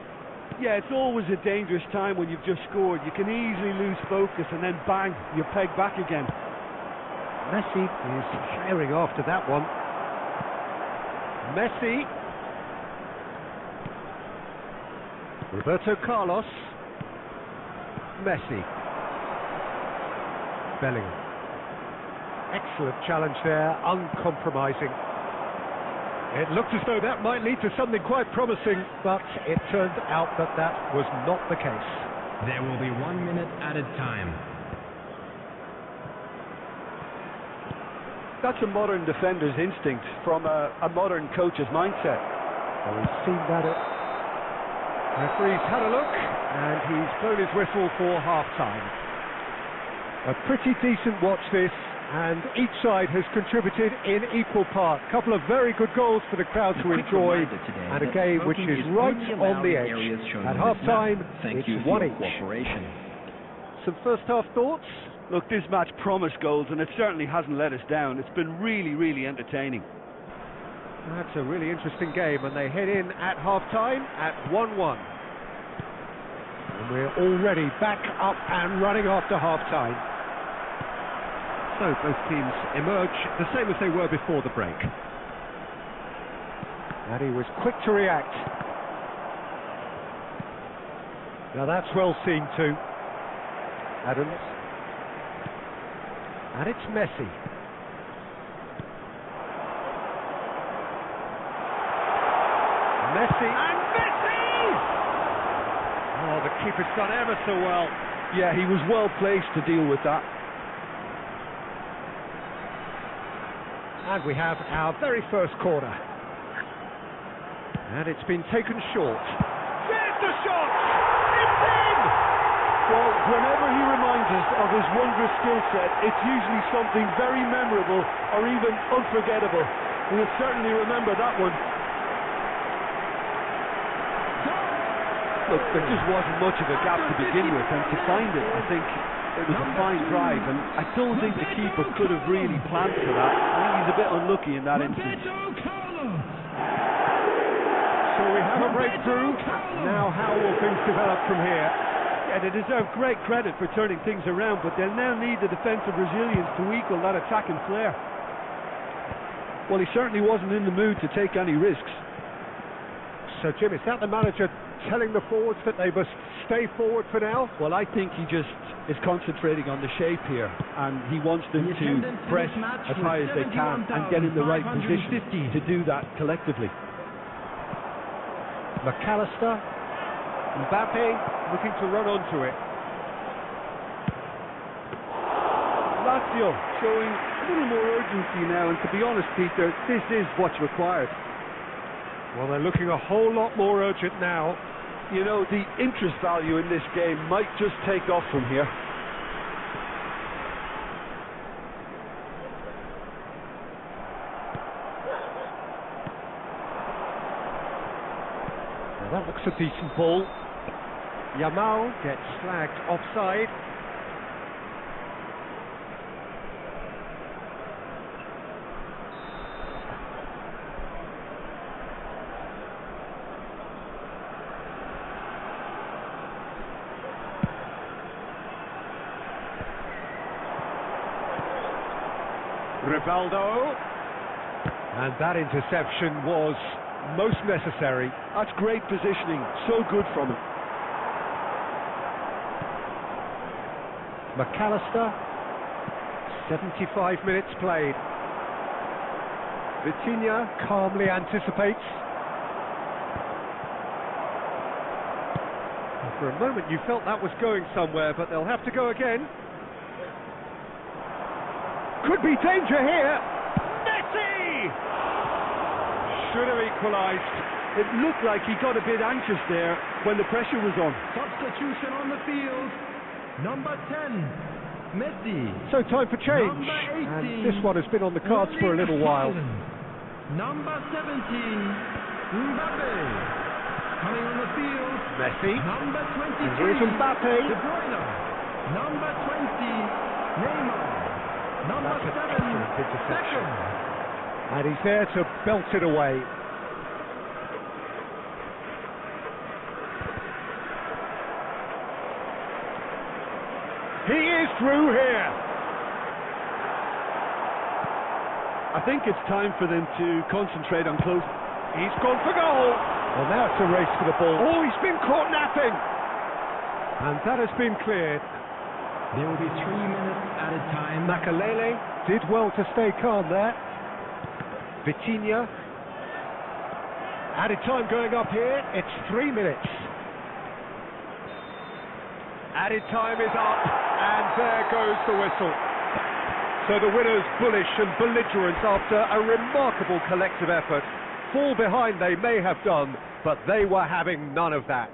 Yeah, it's always a dangerous time when you've just scored. You can easily lose focus and then bang, you're pegged back again. Messi is firing after that one. Messi. Roberto Carlos. Messi. Bellingham. Excellent challenge there, uncompromising. It looked as though that might lead to something quite promising, but it turned out that that was not the case. There will be 1 minute added time. That's a modern defender's instinct from a modern coach's mindset. Well, we've seen that. Referee's had a look, and he's blown his whistle for half-time. A pretty decent watch this, and each side has contributed in equal part. A couple of very good goals for the crowd to enjoy, and a game which is right on the edge. At half-time, it's 1 each. Some first-half thoughts? Look, this match promised goals, and it certainly hasn't let us down. It's been really, really entertaining. That's a really interesting game, and they head in at half-time at 1-1. And we're already back up and running after half-time. So both teams emerge the same as they were before the break. And he was quick to react. Now that's well seen too. Adams. And it's Messi. Messi. And Messi! Oh, the keeper's done ever so well. Yeah, he was well placed to deal with that. And we have our very first corner. And it's been taken short. There's the shot! It's in! Well, whenever he reminds us of his wondrous skill set, it's usually something very memorable or even unforgettable. We'll certainly remember that one. Look, there just wasn't much of a gap to begin with, and to find it, I think it was a fine drive, and I don't think the keeper could have really planned for that. I think he's a bit unlucky in that instance. So we have a breakthrough. Now how will things develop from here? Yeah, they deserve great credit for turning things around, but they'll now need the defensive resilience to equal that attacking flair. Well, he certainly wasn't in the mood to take any risks. So Jim, is that the manager telling the forwards that they must stay forward for now? Well, I think he just is concentrating on the shape here, and he wants them to press as high as they can and get in the right position to do that collectively. McAllister, Mbappe looking to run onto it. Lazio showing a little more urgency now, and to be honest, Peter, this is what's required. Well, they're looking a whole lot more urgent now. You know, the interest value in this game might just take off from here. Well, that looks a decent ball. Yamal gets flagged offside. Rivaldo, and that interception was most necessary. That's great positioning, so good from him. McAllister, 75 minutes played. Vitinha calmly anticipates. And for a moment you felt that was going somewhere, but they'll have to go again. Could be danger here. Messi! Should have equalised. It looked like he got a bit anxious there when the pressure was on. Substitution on the field. Number 10, Messi. So time for change. Number 18, and this one has been on the cards for a little while. Number 17, Mbappe. Coming on the field. Messi. Number 23, And here's Mbappe. De Bruyne. Number 20, Neymar. Number That's 7, an excellent interception. Beckham. And he's there to belt it away. He is through here. I think it's time for them to concentrate on close. He's gone for goal. Well, now it's a race for the ball. Oh, he's been caught napping. And that has been cleared. There will be 3 minutes at a time. Makalele did well to stay calm there. Vitinha. Added time going up here. It's 3 minutes. Added time is up, and there goes the whistle. So the winners bullish and belligerent after a remarkable collective effort. Fall behind they may have done, but they were having none of that.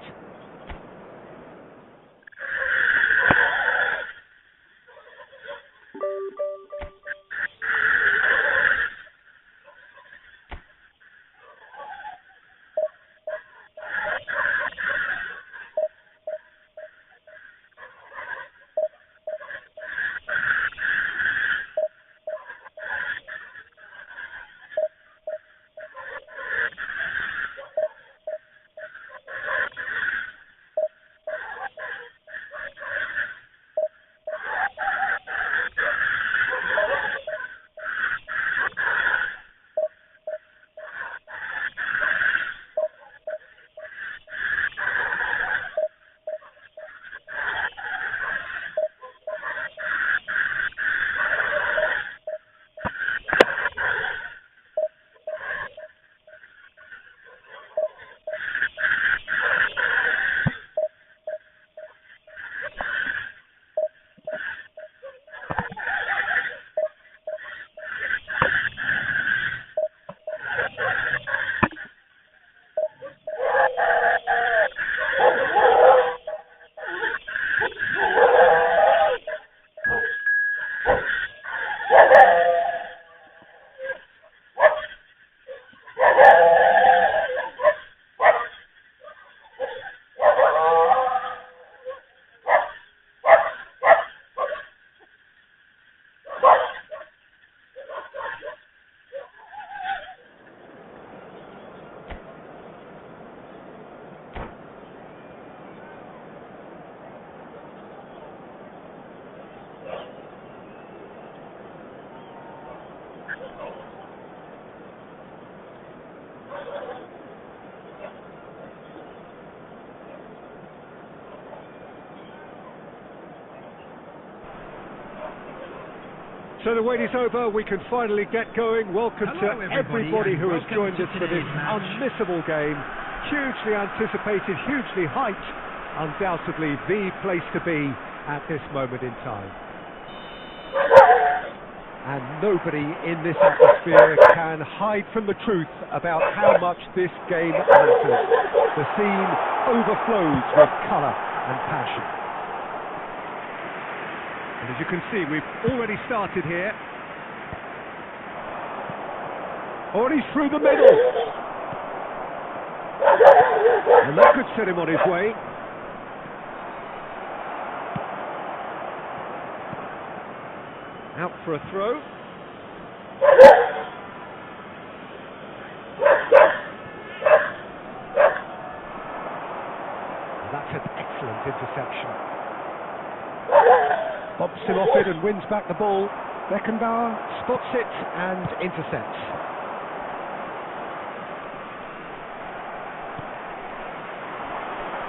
So the wait is over, we can finally get going. Welcome Hello, to everybody, everybody who has and joined welcome us to for this today's match. unmissable game. Hugely anticipated, hugely hyped, undoubtedly the place to be at this moment in time. And nobody in this atmosphere can hide from the truth about how much this game matters. The scene overflows with colour and passion. And as you can see, we've already started here. Oh, and he's through the middle. And that could set him on his way. Out for a throw. That's an excellent interception. Bobs him off it and wins back the ball. Beckenbauer spots it and intercepts.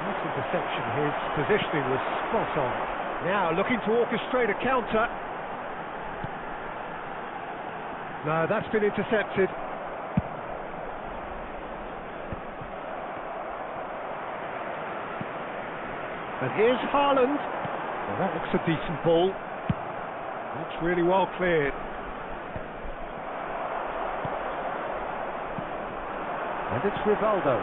Nice interception. His positioning was spot on. Now looking to orchestrate a counter. No, that's been intercepted. And here's Haaland. Well, that looks a decent ball. Looks really well cleared. And it's Rivaldo.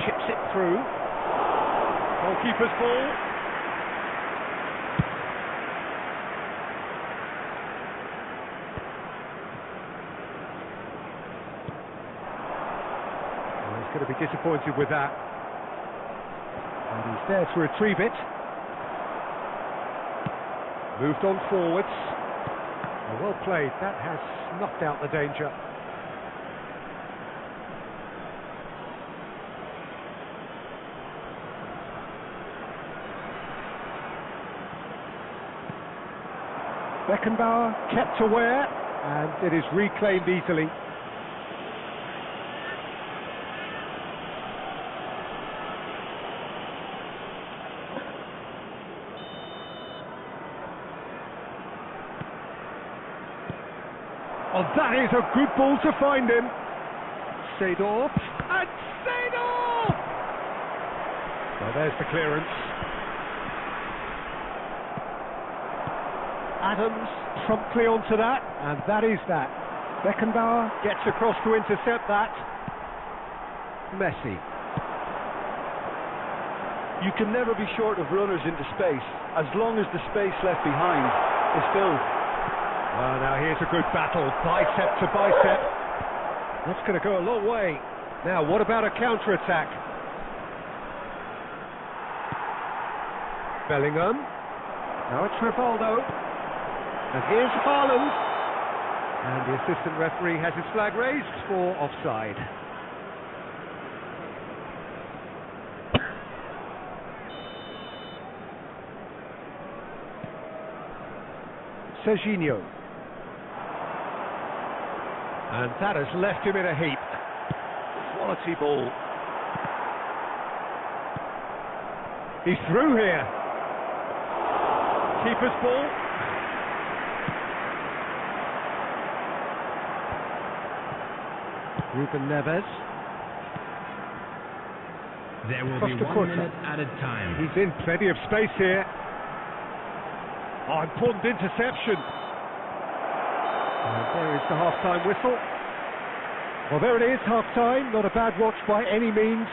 Chips it through. Goalkeeper's ball. Going to be disappointed with that. And he's there to retrieve it. Moved on forwards. Well played. That has snuffed out the danger. Beckenbauer kept aware, and it is reclaimed easily. Oh, that is a good ball to find him. Seedorf. And Seedorf! Well, there's the clearance. Adams promptly onto that, and that is that. Beckenbauer gets across to intercept that. Messi. You can never be short of runners into space, as long as the space left behind is filled. Well, now here's a good battle, bicep to bicep. That's going to go a long way. Now, what about a counter-attack? Bellingham. Now it's Rivaldo. And here's Haaland. And the assistant referee has his flag raised for offside. Serginho. And that has left him in a heap. Quality ball. He's through here. Keeper's ball. Ruben Neves. There will be 1 minute added time. He's in plenty of space here. Oh, important interception. And there is the half-time whistle. Well, there it is, half-time. Not a bad watch by any means.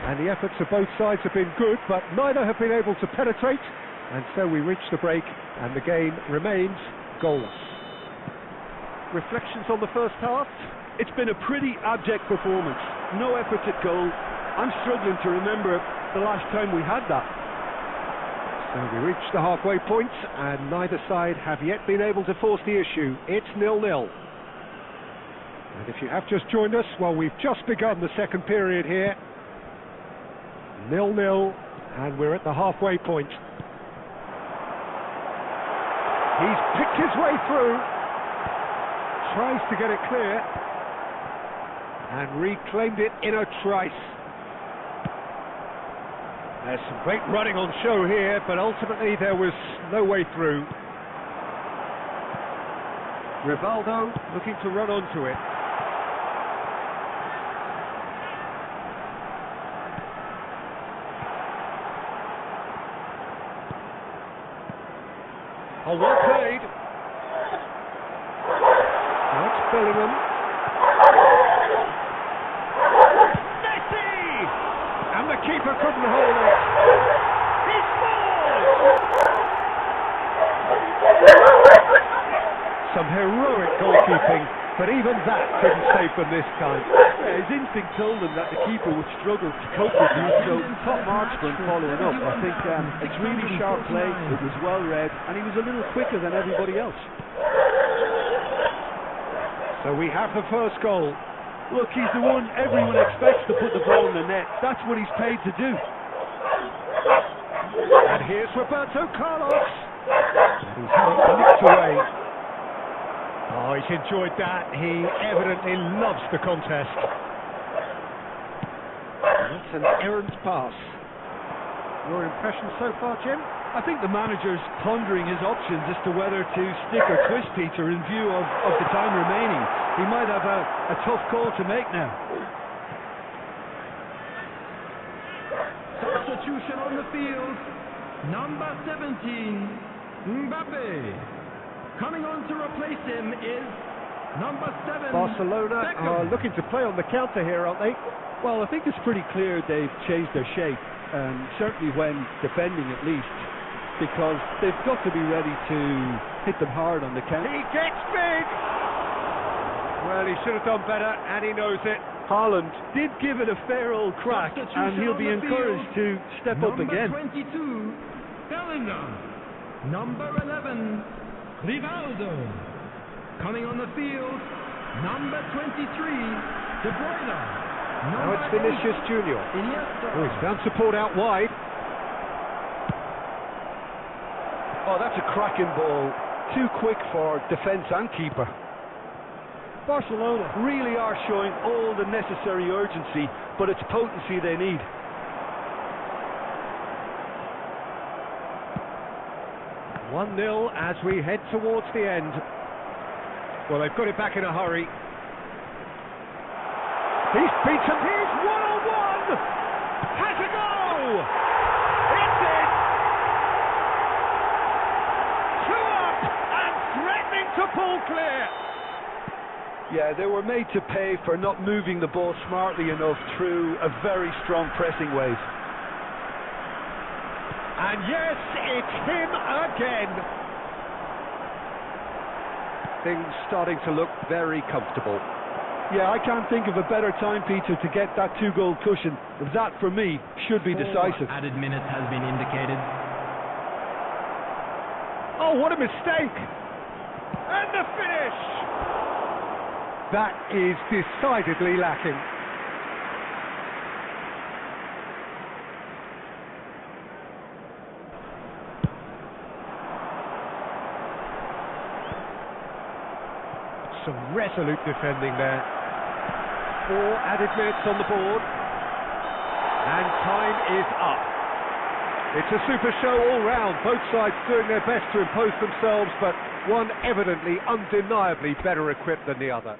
And the efforts of both sides have been good, but neither have been able to penetrate. And so we reach the break, and the game remains goalless. Reflections on the first half? It's been a pretty abject performance. No efforts at goal. I'm struggling to remember the last time we had that. So we reach the halfway point, and neither side have yet been able to force the issue. It's 0-0. And if you have just joined us, well, we've just begun the second period here. 0-0, and we're at the halfway point. He's picked his way through. Tries to get it clear. And reclaimed it in a trice. There's some great running on show here, but ultimately there was no way through. Rivaldo looking to run onto it. Oh, well played. That's Bellingham. Messi! And the keeper couldn't hold it. He scores! Some heroic goalkeeping, but even that couldn't save them this time. Yeah, his instinct told him that the keeper would struggle to cope with you, so top marks for him following up. I think it's really sharp play, it was well read, and he was a little quicker than everybody else. So we have the first goal. Look, he's the one everyone expects to put the ball in the net. That's what he's paid to do. And here's Roberto Carlos. He's had it nicked away. Oh, he's enjoyed that. He evidently loves the contest. That's an errant pass. Your impression so far, Jim? I think the manager's pondering his options as to whether to stick or twist Peter in view of the time remaining. He might have a tough call to make now. Substitution on the field. Number 17, Mbappe. Coming on to replace him is number 7. Barcelona are looking to play on the counter here, aren't they? Well, I think it's pretty clear they've changed their shape, certainly when defending at least, because they've got to be ready to hit them hard on the counter. He gets big! Well, he should have done better, and he knows it. Haaland did give it a fair old crack, and he'll be encouraged to step up again. Number 22, Bellingham. Number 11, Rivaldo. Coming on the field, number 23, De Bruyne. Now it's Vinicius Junior. Oh, he's found support out wide. Oh, that's a cracking ball. Too quick for defence and keeper. Barcelona really are showing all the necessary urgency, but it's potency they need. One 0 as we head towards the end. Well, they've got it back in a hurry. He's beaten. He's one-on-one. Has a go. It's in. 2 up and threatening to pull clear. Yeah, they were made to pay for not moving the ball smartly enough through a very strong pressing wave. And yes, it's him again. Things starting to look very comfortable. Yeah, I can't think of a better time, Peter, to get that 2-goal cushion. That, for me, should be decisive. Added minutes has been indicated. Oh, what a mistake! And the finish! That is decidedly lacking. Some resolute defending there. 4 added minutes on the board. And time is up. It's a super show all round. Both sides doing their best to impose themselves, but one evidently, undeniably better equipped than the other.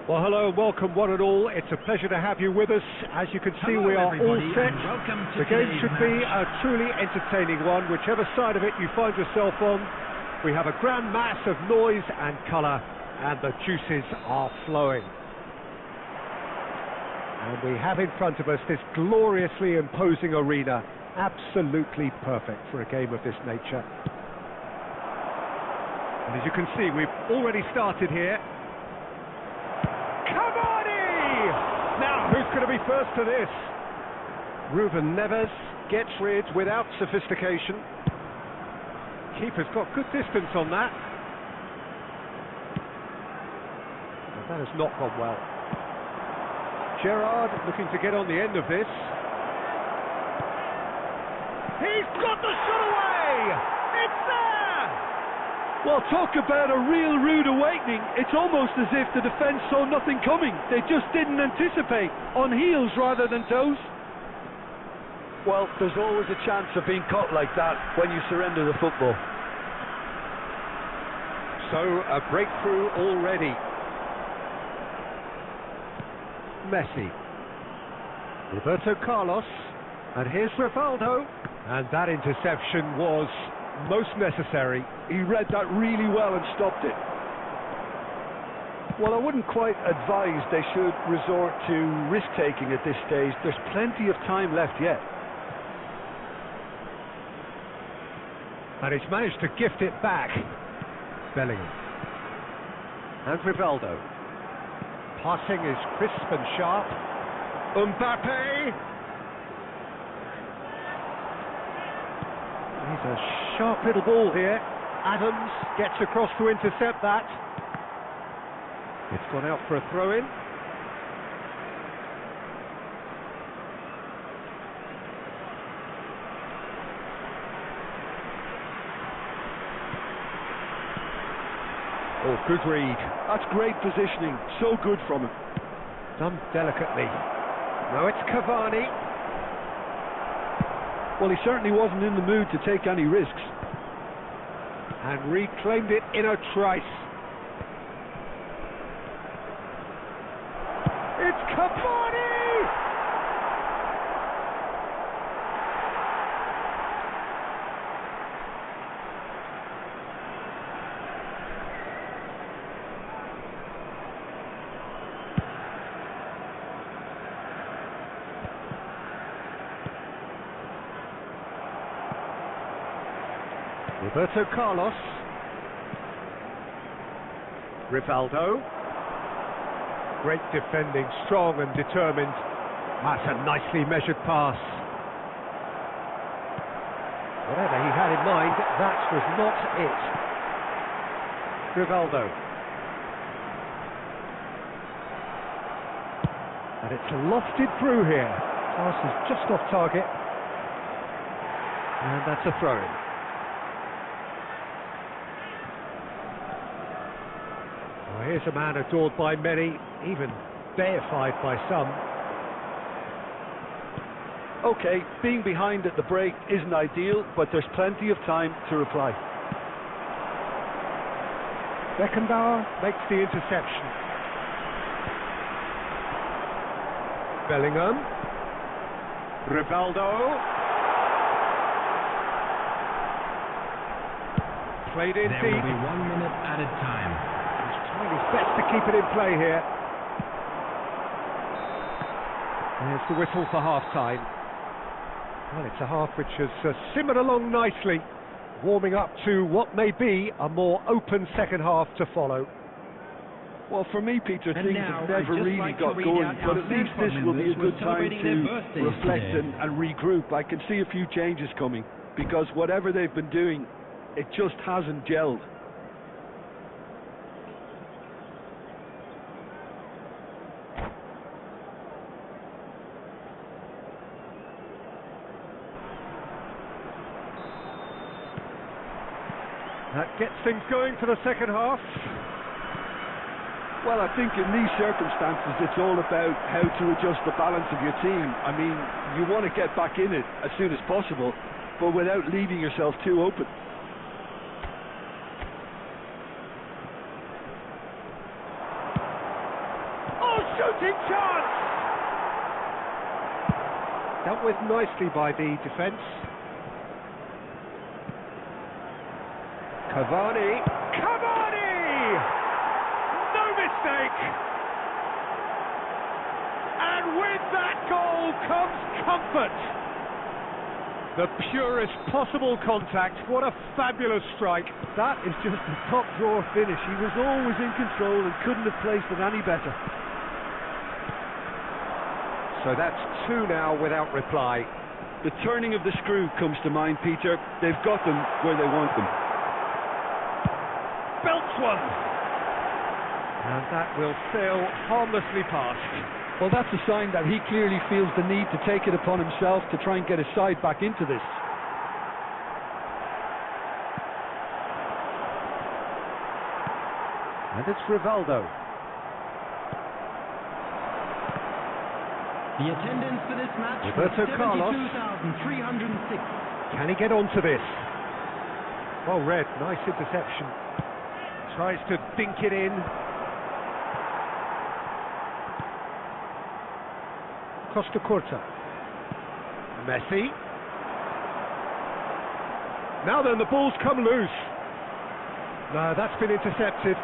Well, hello and welcome one and all. It's a pleasure to have you with us. As you can see, Hello, we are all everybody, set. and welcome to The game today's should be match. a truly entertaining one, whichever side of it you find yourself on. We have a grand mass of noise and colour, and the juices are flowing. And we have in front of us this gloriously imposing arena, absolutely perfect for a game of this nature. And as you can see, we've already started here. Now, who's going to be first to this? Ruben Neves gets rid without sophistication. Keeper's got good distance on that. But that has not gone well. Gerrard looking to get on the end of this. He's got the shot away! It's there! Well, talk about a real rude awakening. It's almost as if the defence saw nothing coming. They just didn't anticipate. On heels rather than toes. Well, there's always a chance of being caught like that when you surrender the football. So, a breakthrough already. Messi. Roberto Carlos. And here's Rivaldo. And that interception was most necessary. He read that really well and stopped it. Well, I wouldn't quite advise they should resort to risk-taking at this stage. There's plenty of time left yet. And he's managed to gift it back. Bellingham. And Rivaldo. Passing is crisp and sharp. Mbappe! He's a sharp little ball here. Adams gets across to intercept that. It's gone out for a throw-in. Oh, good read. That's great positioning. So good from him. Done delicately. Now it's Cavani. Well, he certainly wasn't in the mood to take any risks. And reclaimed it in a trice. It's Cavani! Roberto Carlos. Rivaldo. Great defending, strong and determined. That's a nicely measured pass. Whatever he had in mind, that was not it. Rivaldo. And it's lofted through here. Pass is just off target. And that's a throw-in. Here's a man adored by many, even deified by some. Okay, being behind at the break isn't ideal, but there's plenty of time to reply. Beckenbauer makes the interception. Bellingham. Rivaldo. Played in There deep. will be 1 minute added time. Trying his best to keep it in play here. There's the whistle for half-time. Well, it's a half which has simmered along nicely, warming up to what may be a more open second half to follow. Well, for me, Peter, And things now, have never I'd just really like to got read going, out but our at least fan this will be a members good who time are celebrating their to birthdays reflect today. and regroup. I can see a few changes coming, because whatever they've been doing, it just hasn't gelled. That gets things going for the second half. Well, I think in these circumstances, it's all about how to adjust the balance of your team. I mean, you want to get back in it as soon as possible, but without leaving yourself too open. shooting chance! Dealt with nicely by the defence. Cavani! No mistake! And with that goal comes comfort! The purest possible contact. What a fabulous strike. That is just a top drawer finish. He was always in control and couldn't have placed it any better. So that's two now without reply. The turning of the screw comes to mind, Peter. They've got them where they want them. Belts one! And that will sail harmlessly past. Well, that's a sign that he clearly feels the need to take it upon himself to try and get his side back into this. And it's Rivaldo. The attendance for this match Roberto was Carlos. 72,306. Can he get onto this? Well read, nice interception. Tries to dink it in. Costa Curta. Messi. Now then, the ball's come loose. No, that's been intercepted.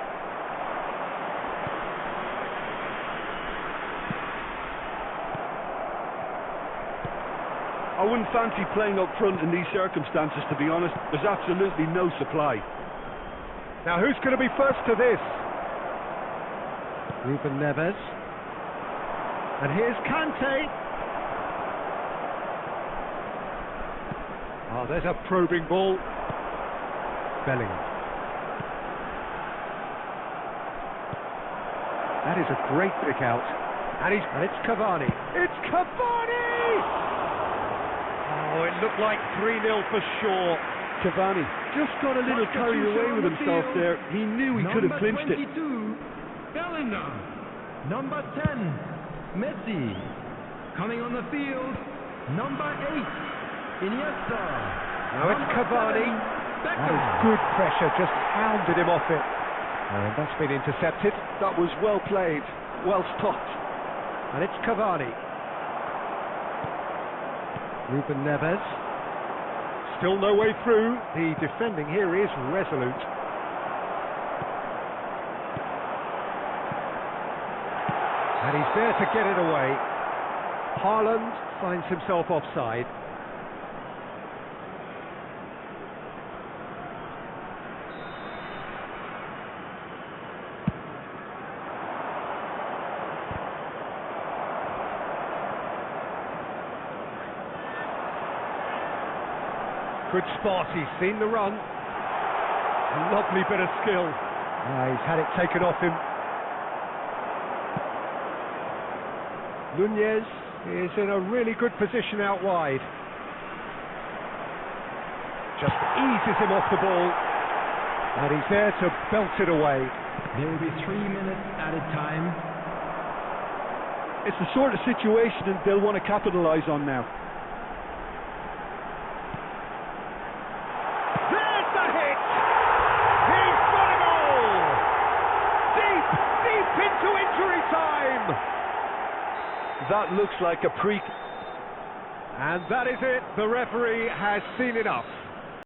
I wouldn't fancy playing up front in these circumstances, to be honest. There's absolutely no supply. Now who's going to be first to this? Ruben Neves. And here's Kante. Oh, there's a probing ball. Bellingham. That is a great pick out. And it's Cavani. It's Cavani! Oh, it looked like 3-0 for sure. Cavani just got a little carried away with himself there. He knew he could have clinched it. Number 22, Bellingham. Number 10, Messi. Coming on the field, number 8, Iniesta. Now it's Cavani. That is good pressure, just hounded him off it. And that's been intercepted. That was well played, well stopped. And it's Cavani. Ruben Neves. Still no way through. The defending here is resolute. And he's there to get it away. Haaland finds himself offside. Good spot, he's seen the run. Lovely bit of skill. He's had it taken off him. Nunez is in a really good position out wide. Just eases him off the ball. And he's there to belt it away. There will be 3 minutes added time. It's the sort of situation that they'll want to capitalise on now. There's the hit! He's got a goal! Deep, deep into injury time! That looks like a pre... And that is it. The referee has seen enough.